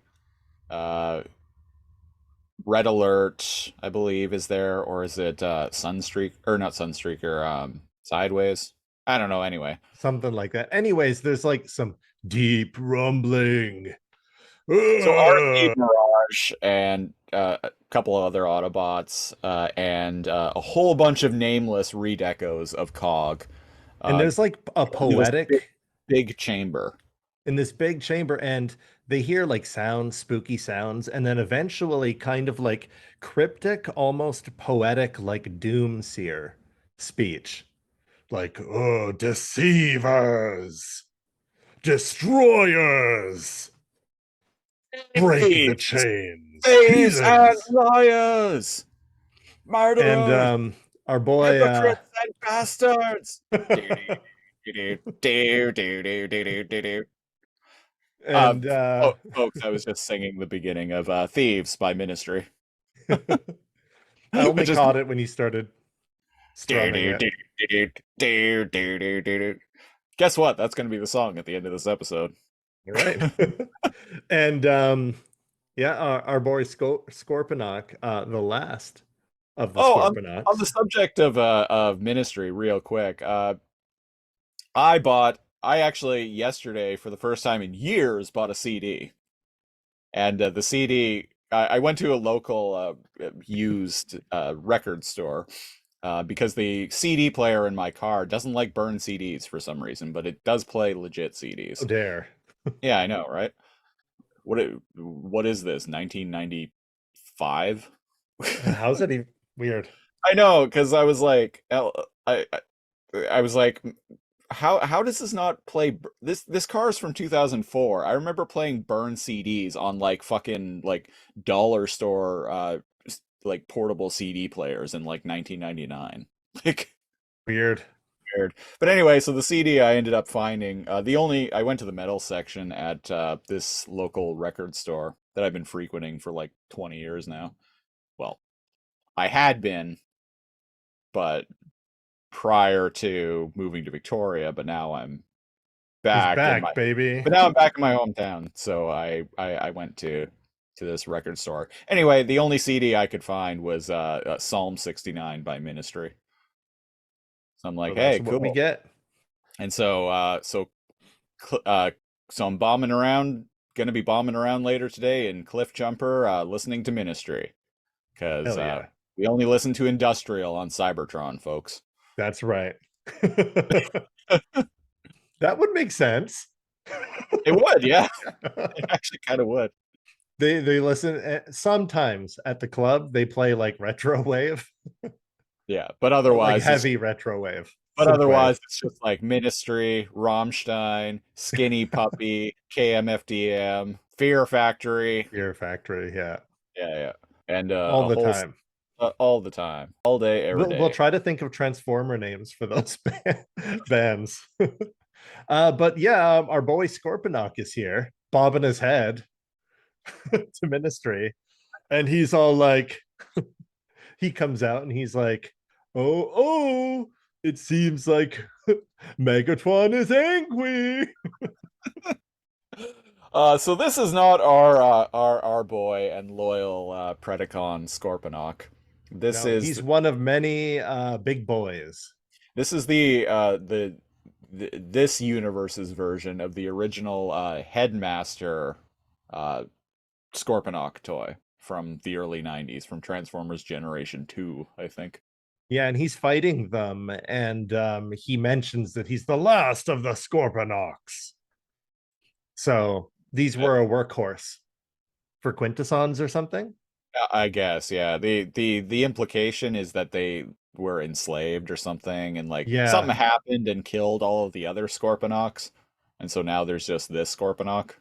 Red Alert, I believe, is there, or is it Sunstreak, or not Sunstreaker, Sideways? I don't know. Anyway,
Something like that. Anyways, there's like some deep rumbling.
so RC, Mirage, and a couple of other Autobots, and a whole bunch of nameless redecos of Cog.
And there's like a poetic
big chamber.
in this big chamber, and they hear like sounds, spooky sounds, and then eventually kind of like cryptic, almost poetic, like doomseer speech. Like, oh, deceivers, destroyers, break the chains,
Thieves and
heathens.
liars, murderers,
And our boy
hypocrites and bastards. Do-do-do-do-do-do-do-do-do.
and
Folks, I was just singing the beginning of Thieves by Ministry.
I only
Just-
caught it when you started strumming it.
Do-do-do-do-do-do-do-do. Guess what? That's going to be the song at the end of this episode.
Right. And yeah, our boy Scorponok, the last of the Scorponauts.
On the subject of Ministry, real quick, I actually yesterday, for the first time in years, bought a CD. And the CD, I went to a local used record store because the CD player in my car doesn't like burn CDs for some reason, but it does play legit CDs.
Oh, dare.
Yeah, I know, right? What is this? 1995?
How's it even weird?
I know, because I was like, I was like, how does this not play? This car is from 2004. I remember playing burn CDs on like fucking like dollar store like portable CD players in like 1999. Like
Weird.
weird. But anyway, so the CD I ended up finding I went to the metal section at this local record store that I've been frequenting for like 20 years now. Well, I had been, but prior to moving to Victoria, but now I'm back.
He's back, baby.
But now I'm back in my hometown, so I went to this record store. Anyway, the only CD I could find was Psalm 69 by Ministry. So I'm like,
So that's
hey,
what
cool.
we get.
And so so I'm bombing around, gonna be bombing around later today in Cliff Jumper, listening to Ministry, because
Hell yeah.
we only listen to industrial on Cybertron, folks.
That's right. That would make sense.
It would, yeah. It actually kind of would.
They listen sometimes at the club. They play like retro wave,
Yeah, but otherwise,
like heavy retro wave.
but
Synthwave.
otherwise, it's just like Ministry, Rammstein, Skinny Puppy, KMFDM, Fear Factory.
Fear Factory. Yeah,
Yeah, and
all
a
the
whole
time.
all the time, all day, every day.
We'll try to think of Transformer names for those bands. But yeah, our boy Scorponok is here, bobbing his head to Ministry, and he's all like, he comes out and he's like, oh, it seems like Megatron is angry.
So this is not our boy and loyal Predacon Scorponok. This
No,
is
he's one of many big boys.
This is this universe's version of the original Headmaster uh, Scorponok toy from the early 90s, from Transformers Generation 2, I think.
Yeah, and he's fighting them, and he mentions that he's the last of the Scorponauts. So these were a workhorse for Quintessons or something.
I guess, yeah. The implication is that they were enslaved or something, and like
Yeah.
something happened and killed all of the other Scorponoks, and so now there's just this Scorponok.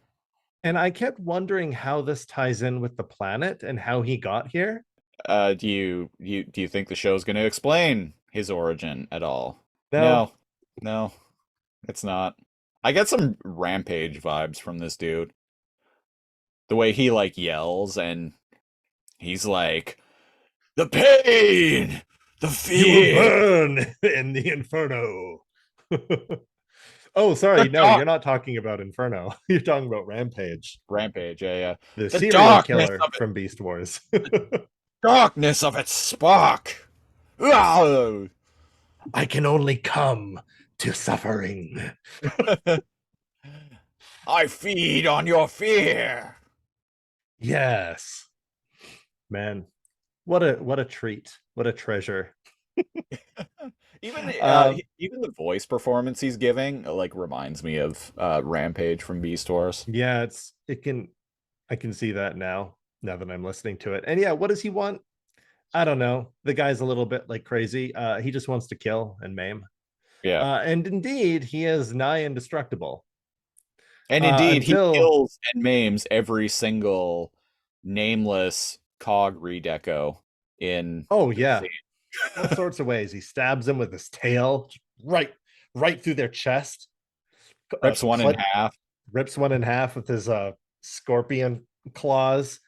And I kept wondering how this ties in with the planet and how he got here.
Do you think the show's going to explain his origin at all?
No.
No, it's not. I get some Rampage vibes from this dude. The way he like yells and he's like, the pain, the
You will
fear.
burn in the inferno. Oh, sorry. No,
dark-
you're not talking about Inferno. You're talking about Rampage,
Rampage, yeah.
the
The
serial
darkness
killer
of it.
from Beast Wars.
Darkness of its spark. Ah!
I can only come to suffering.
I feed on your fear.
Yes. Man, what a treat. What a treasure.
Even
Um,
even the voice performance he's giving like reminds me of Rampage from Beast Wars.
Yeah, I can see that now that I'm listening to it. And yeah, what does he want? I don't know. The guy's a little bit like crazy. He just wants to kill and maim.
Yeah.
And indeed, he is nigh indestructible.
And indeed,
until-
he kills and maims every single nameless cog redeco in
Oh
the
yeah,
scene.
all sorts of ways. He stabs them with his tail, right through their chest.
Rips one in
clip-
half.
Rips one in half with his scorpion claws.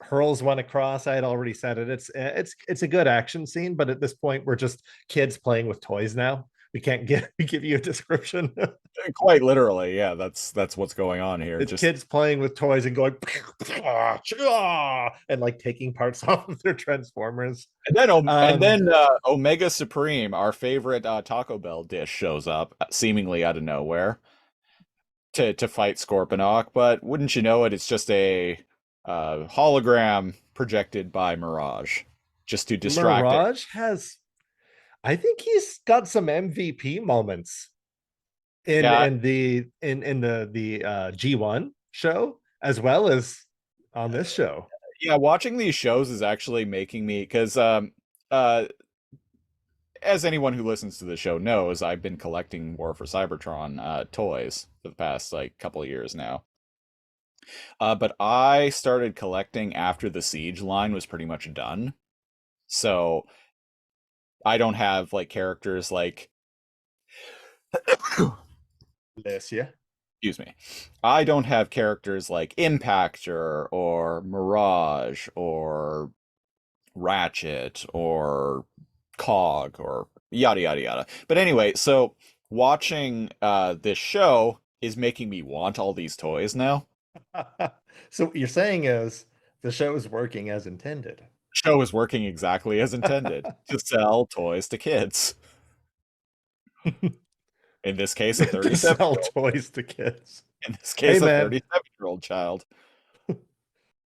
Hurls one across. I had already said it. It's a good action scene, but at this point, we're just kids playing with toys now. We can't give you a description.
Quite literally, yeah, that's what's going on here.
It's
Just
kids playing with toys and going and like taking parts off of their Transformers.
and then Omega Supreme, our favorite Taco Bell dish, shows up seemingly out of nowhere to fight Scorponok, but wouldn't you know it, it's just a hologram projected by Mirage, just to distract it.
Mirage has, I think he's got some MVP moments in
Yeah.
the G1 show as well as on this show.
Yeah, watching these shows is actually making me, because as anyone who listens to the show knows, I've been collecting War for Cybertron toys for the past like couple of years now. But I started collecting after the Siege line was pretty much done. So I don't have like characters like
Alicia.
excuse me. I don't have characters like Impactor or Mirage or Ratchet or Cog or yada yada yada. But anyway, so watching this show is making me want all these toys now.
So what you're saying is the show is working as intended.
Show is working exactly as intended to sell toys to kids. In this case, a
To
37
sell toys to kids.
in this case,
Hey,
a
man.
37-year-old child.
Hey,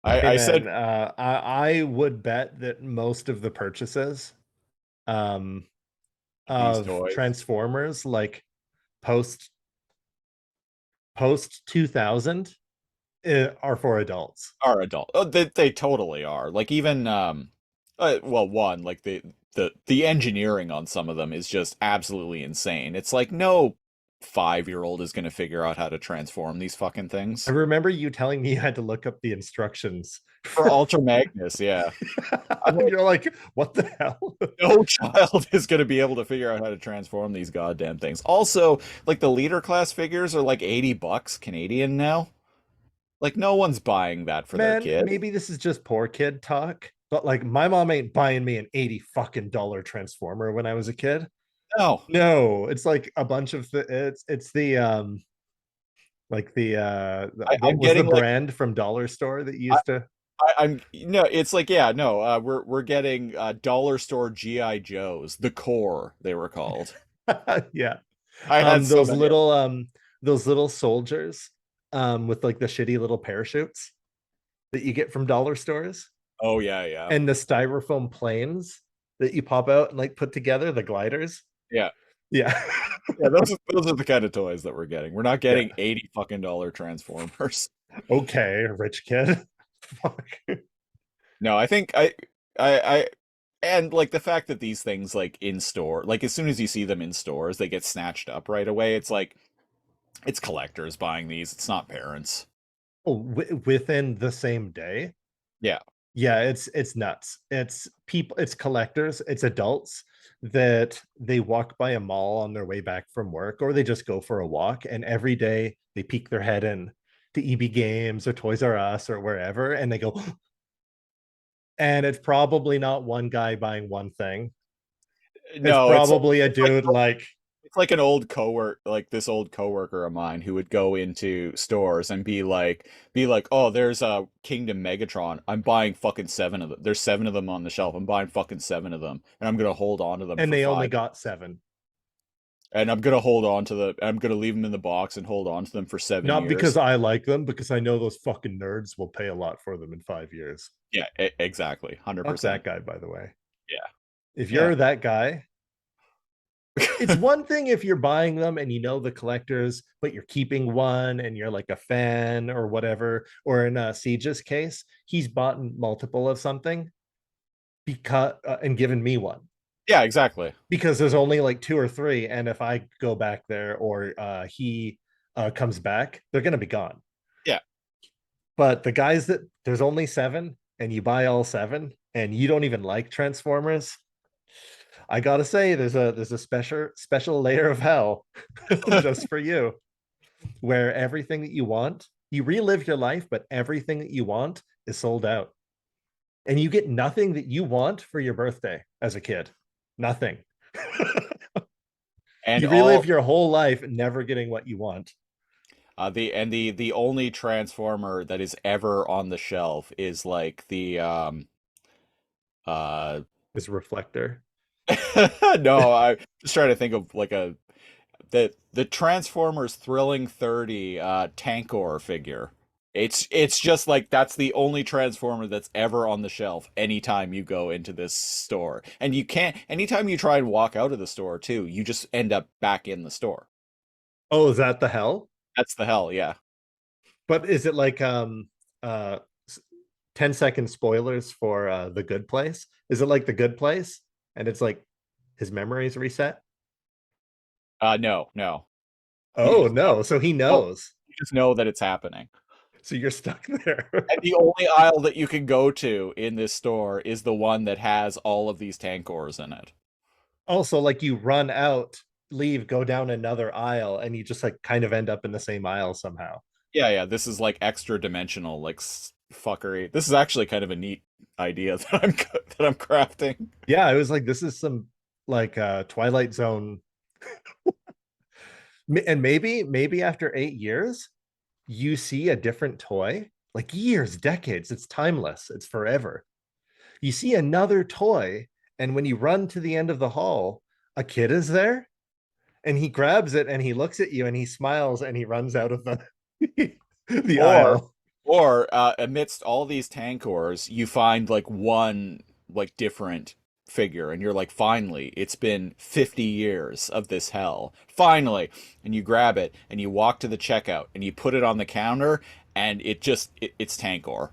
I said
man, I would bet that most of the purchases of
toys.
Transformers, like post 2000, are for adults.
are adult. Oh, they totally are. Like even well, one, like the engineering on some of them is just absolutely insane. It's like no 5-year-old is going to figure out how to transform these fucking things.
I remember you telling me you had to look up the instructions
For Ultra Magnus, yeah.
and you're like, what the hell?
No child is going to be able to figure out how to transform these goddamn things. Also, like the leader class figures are like $80 Canadian now. Like no one's buying that for their
Man,
kid.
maybe this is just poor kid talk, but like my mom ain't buying me an $80 fucking Transformer when I was a kid.
No.
No, it's like a bunch of it's the like what
I'm
was
getting
the
like
brand from Dollar Store that you used to
I'm no, it's like yeah, no, we're getting dollar store GI Joes, the core they were called.
Yeah.
I had so
Those
many.
little soldiers with like the shitty little parachutes that you get from dollar stores,
Oh yeah, yeah,
and the styrofoam planes that you pop out and like put together, the gliders.
yeah.
Yeah.
Yeah, those are the kind of toys that we're getting. We're not
Yeah.
getting $80 fucking Transformers.
Okay, rich kid. Fuck.
No, I think I and like the fact that these things like in store, like as soon as you see them in stores, they get snatched up right away. It's like it's collectors buying these. It's not parents.
Oh, within the same day.
Yeah.
Yeah, it's nuts. It's people, it's collectors, it's adults that they walk by a mall on their way back from work, or they just go for a walk, and every day they peek their head in to EB Games or Toys R Us or wherever, and they go, and it's probably not one guy buying one thing. It's
No,
probably a dude like
it's like an old coworker, like this old coworker of mine who would go into stores and be like, oh, there's a Kingdom Megatron. I'm buying fucking 7 of them. There's 7 of them on the shelf. I'm buying fucking 7 of them, and I'm gonna hold on to them.
and
for
they
5.
only got 7.
And I'm gonna hold on to I'm gonna leave them in the box and hold on to them for 7
Not
years.
because I like them, because I know those fucking nerds will pay a lot for them in 5 years.
Yeah, exactly,
Fuck
100%.
that guy, by the way.
Yeah.
If
Yeah.
you're that guy, it's one thing if you're buying them and you know the collectors, but you're keeping one and you're like a fan or whatever. Or in Siege's case, he's bought multiple of something because and given me one.
Yeah, exactly.
Because there's only like 2 or 3, and if I go back there or he comes back, they're gonna be gone.
Yeah.
But the guys that there's only 7 and you buy all 7 and you don't even like Transformers, I gotta say there's a special layer of hell just for you, where everything that you want, you relive your life, but everything that you want is sold out, and you get nothing that you want for your birthday as a kid. Nothing.
And
you relive your whole life never getting what you want.
The only Transformer that is ever on the shelf is like the
This reflector.
no, I just trying to think of like the Transformers Thrilling 30 Tankor figure. It's just like that's the only Transformer that's ever on the shelf anytime you go into this store. And you can't anytime you try and walk out of the store too, you just end up back in the store.
Oh, is that the hell?
That's the hell, yeah.
But is it like 10-second spoilers for The Good Place? Is it like The Good Place and it's like his memories reset?
No.
Oh
just
no, so he knows.
You just know that it's happening.
So you're stuck there.
And the only aisle that you can go to in this store is the one that has all of these Tankors in it.
Also, like you run out, leave, go down another aisle, and you just like kind of end up in the same aisle somehow.
Yeah, this is like extra dimensional, like fuckery. This is actually kind of a neat idea that I'm crafting.
Yeah, I was like, this is some like Twilight Zone. And maybe after 8 years, you see a different toy, like years, decades. It's timeless. It's forever. You see another toy, and when you run to the end of the hall, a kid is there, and he grabs it and he looks at you and he smiles and he runs out of the the aisle.
Or amidst all these Tankors, you find like one like different figure, and you're like, finally, it's been 50 years of this hell. Finally. And you grab it and you walk to the checkout and you put it on the counter, and it's Tankor.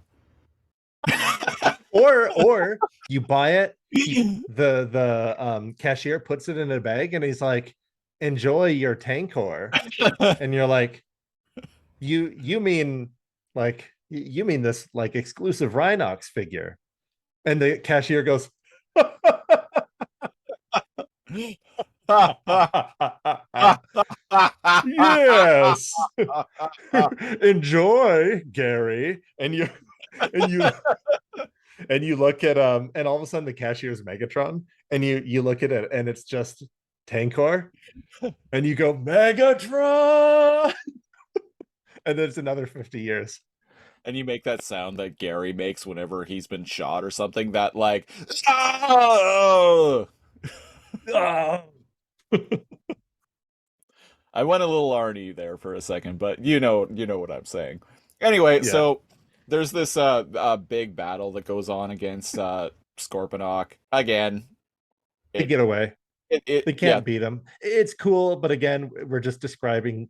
or you buy it, the cashier puts it in a bag and he's like, enjoy your Tankor. And you're like, you mean like you mean this like exclusive Rhinox figure? And the cashier goes, yes. Enjoy, Gary. And you look at and all of a sudden the cashier's Megatron, and you look at it and it's just Tankor, and you go, Megatron. And then it's another 50 years.
And you make that sound that Gary makes whenever he's been shot or something, that like, oh!
Oh.
I went a little Arnie there for a second, but you know what I'm saying. Anyway,
Yeah.
so there's this big battle that goes on against Scorponok again.
They get away.
It
They
yeah,
can't beat him. It's cool, but again, we're just describing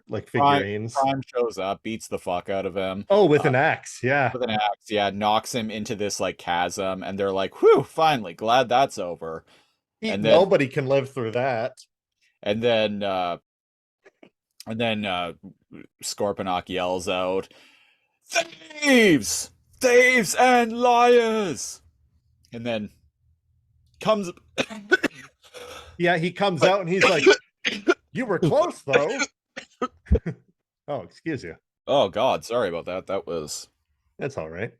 like
Prime,
figurines.
Prime shows up, beats the fuck out of him.
Oh, with an axe, yeah.
With an axe, yeah, knocks him into this like chasm, and they're like, "Whew, finally, glad that's over." And then
Nobody can live through that.
and then uh and then Scorponok yells out, "Thieves! Thieves and liars!" And then comes
Yeah, he comes out and he's like, "You were close, though." Oh, excuse you.
Oh God, sorry about that. That was
That's all right.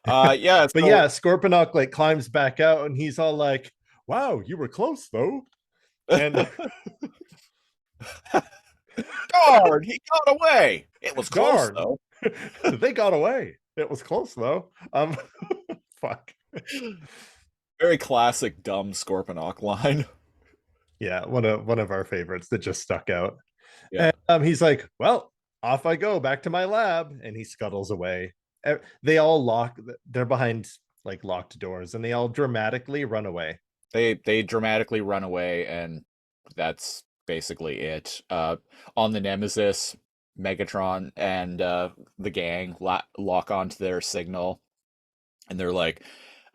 yeah,
But
so-
yeah, Scorponok like climbs back out and he's all like, "Wow, you were close though." And
Guard, he got away. It was close
Guard.
though.
They got away. It was close though. Fuck.
Very classic dumb Scorponok line.
Yeah, one of our favorites that just stuck out.
Yeah.
And he's like, "Well, off I go back to my lab," and he scuttles away. They all lock. They're behind like locked doors, and they all dramatically run away.
They dramatically run away, and that's basically it. On the Nemesis, Megatron and the gang lock onto their signal, and they're like,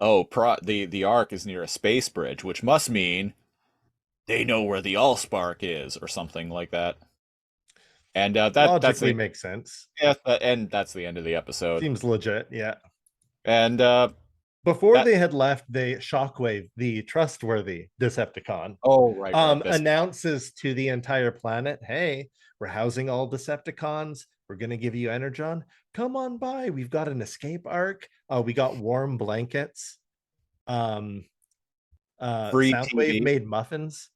"Oh, the Ark is near a space bridge, which must mean they know where the Allspark is, or something like that." And that's
Logically
the,
makes sense.
yeah, and that's the end of the episode.
Seems legit. Yeah.
And
Before they had left, Shockwave, the trustworthy Decepticon,
oh right,
announces to the entire planet, "Hey, we're housing all Decepticons. We're gonna give you Energon. Come on by. We've got an escape arc. We got warm blankets.
Free
Soundwave
TV.
made muffins.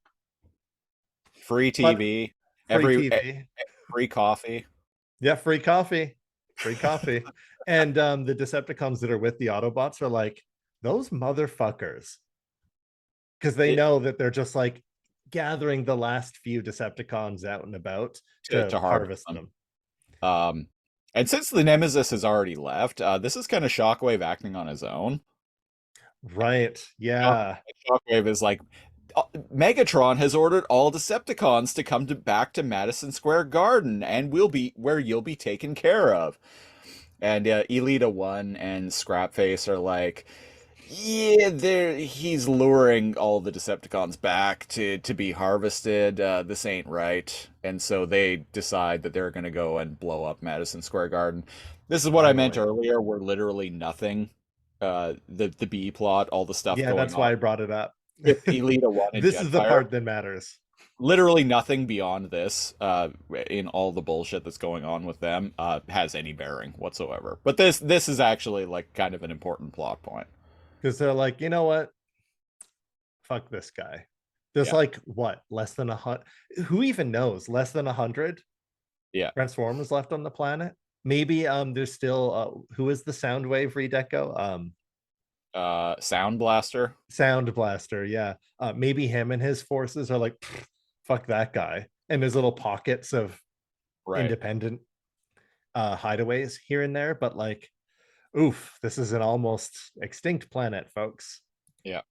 free TV,
Free TV.
free coffee."
Yeah, free coffee. Free coffee. And the Decepticons that are with the Autobots are like, "Those motherfuckers," because they know that they're just like gathering the last few Decepticons out and about to harvest them.
And since the Nemesis has already left, this is kind of Shockwave acting on his own.
Right. Yeah.
Shockwave is like, Megatron has ordered all Decepticons to come back to Madison Square Garden, and we'll be where you'll be taken care of. And Elita 1 and Scrapface are like, yeah, he's luring all the Decepticons back to be harvested. This ain't right. And so they decide that they're going to go and blow up Madison Square Garden. This is what I meant earlier. We're literally nothing. The B plot, all the stuff
Yeah,
going
that's
on.
why I brought it up.
Elita 1 and
This is the
Jetfire.
part that matters.
Literally nothing beyond this in all the bullshit that's going on with them has any bearing whatsoever. But this is actually like kind of an important plot point.
Because they're like, you know what? Fuck this guy. There's like what, less than 100? Who even knows? Less than 100?
Yeah.
Transformers left on the planet. Maybe there's still who is the Soundwave redeco?
Sound Blaster.
Sound Blaster, yeah. Maybe him and his forces are like, fuck that guy. And there's little pockets of independent hideaways here and there, but like, oof, this is an almost extinct planet, folks.
Yeah.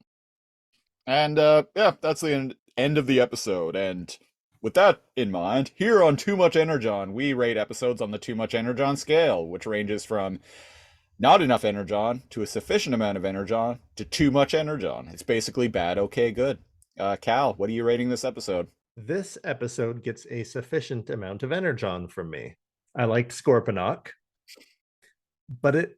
And that's the end of the episode. And with that in mind, here on Too Much Energon, we rate episodes on the Too Much Energon scale, which ranges from not enough Energon to a sufficient amount of Energon to too much Energon. It's basically bad, okay, good. Cal, what are you rating this episode?
This episode gets a sufficient amount of Energon from me. I liked Scorponok, but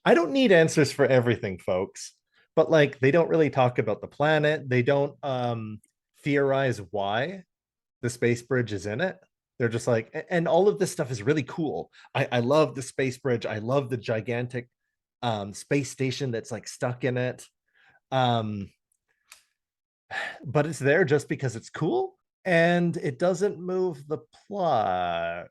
I don't need answers for everything, folks. But like, they don't really talk about the planet. They don't theorize why the space bridge is in it. They're just like, and all of this stuff is really cool. I love the space bridge. I love the gigantic space station that's like stuck in it. But it's there just because it's cool, and it doesn't move the plot,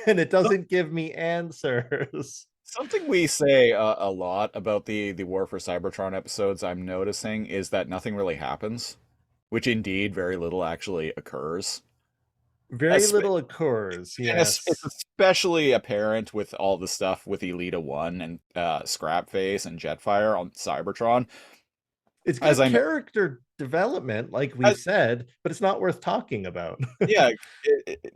and it doesn't give me answers.
Something we say a lot about the War for Cybertron episodes, I'm noticing, is that nothing really happens, which indeed very little actually occurs.
Very
Espe-
little occurs.
And
Yes.
it's especially apparent with all the stuff with Elita 1 and Scrapface and Jetfire on Cybertron.
It's
As
good
I
character development, like we've said, but it's not worth talking about.
yeah,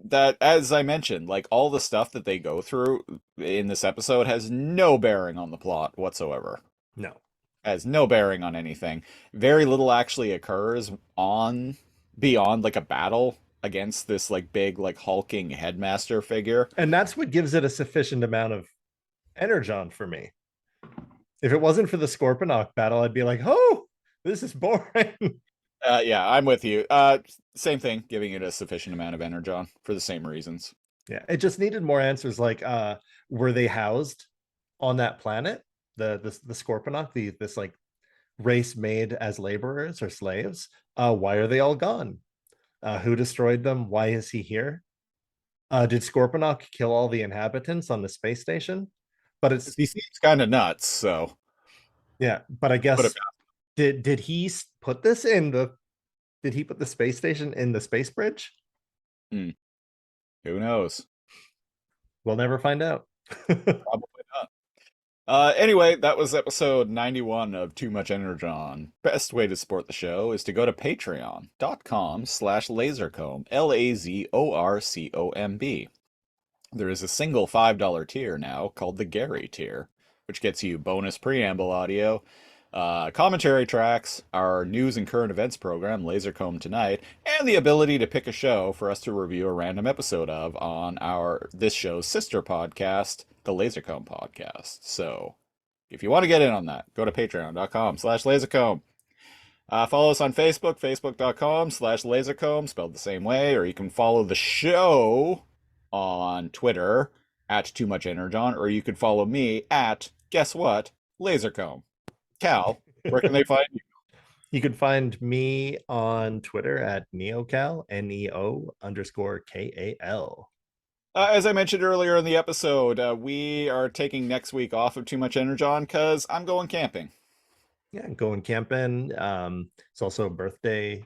that as I mentioned, like all the stuff that they go through in this episode has no bearing on the plot whatsoever.
No.
Has no bearing on anything. Very little actually occurs on beyond like a battle against this like big like hulking headmaster figure.
And that's what gives it a sufficient amount of energon for me. If it wasn't for the Scorponok battle, I'd be like, oh, this is boring.
Yeah, I'm with you. Same thing, giving it a sufficient amount of energon for the same reasons.
Yeah, it just needed more answers. Like, were they housed on that planet? The Scorponok, this like race made as laborers or slaves. Why are they all gone? Who destroyed them? Why is he here? Did Scorponok kill all the inhabitants on the space station? But
He seems kind of nuts, so
yeah. But I
put
guess
it
did he put this in the? Did he put the space station in the space bridge?
who knows?
We'll never find out.
Probably not. Anyway, that was episode 91 of Too Much Energon. Best way to support the show is to go to patreon.com/lazorcomb, LAZORCOMB. There is a single $5 tier now called the Gary tier, which gets you bonus preamble audio, commentary tracks, our news and current events program, Lasercomb Tonight, and the ability to pick a show for us to review a random episode of on this show's sister podcast, the Lasercomb Podcast. So, if you want to get in on that, go to patreon.com/lasercomb. Follow us on Facebook, facebook.com/lasercomb, spelled the same way, or you can follow the show on Twitter at Too Much Energon, or you could follow me at, guess what, Lasercomb. Cal, where can they find you?
You can find me on Twitter at neocal, NEO_KAL.
As I mentioned earlier in the episode, we are taking next week off of Too Much Energon because I'm going camping.
Yeah, going camping. It's also a birthday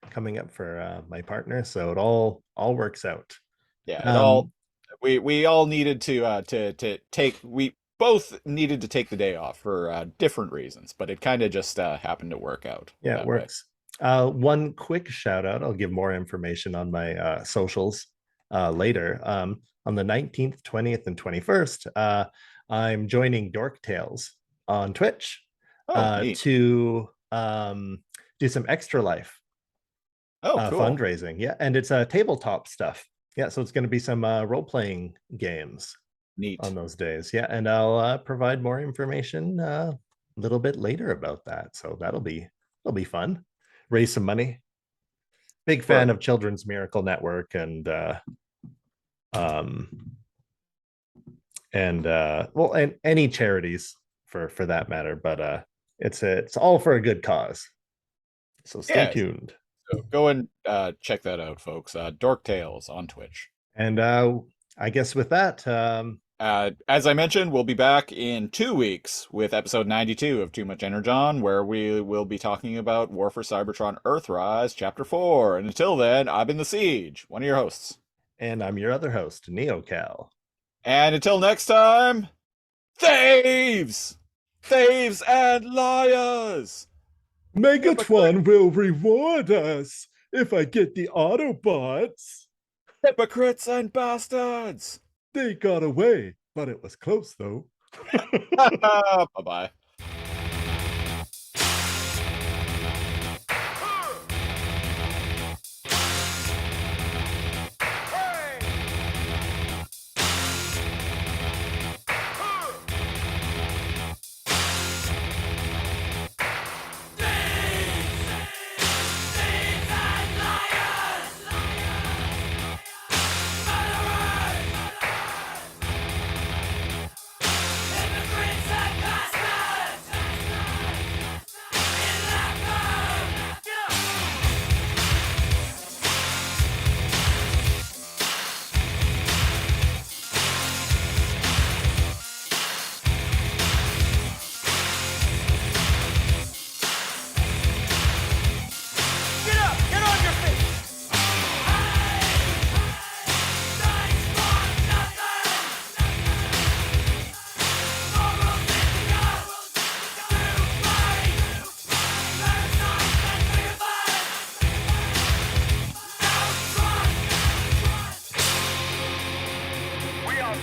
coming up for my partner, so it all works out.
Yeah, we all needed to take we both needed to take the day off for different reasons, but it kind of just happened to work out.
Yeah, it works. One quick shout out. I'll give more information on my socials later. On the 19th, 20th, and 21st, I'm joining Dork Tales on Twitch to do some Extra Life
cool.
fundraising. Yeah, and it's tabletop stuff. Yeah, so it's going to be some role-playing games.
Neat.
On those days. Yeah, and I'll provide more information a little bit later about that. So that'll be fun. Raise some money. Big fan of Children's Miracle Network and any charities for that matter, but it's all for a good cause. So stay tuned.
So go and check that out, folks. Dork Tales on Twitch.
And I guess with that,
as I mentioned, we'll be back in 2 weeks with episode 92 of Too Much Energon, where we will be talking about War for Cybertron Earthrise, Chapter 4. And until then, I've been The Siege, one of your hosts.
And I'm your other host, NeoCal.
And until next time, thieves! Thieves and liars!
Megatron will reward us if I get the Autobots.
Hypocrites and bastards!
They got away, but it was close, though.
Bye-bye.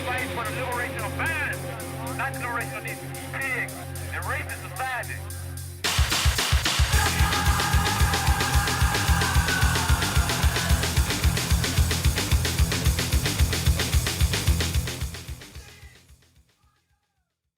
fight for the liberation of man, not the liberation of these pigs and racists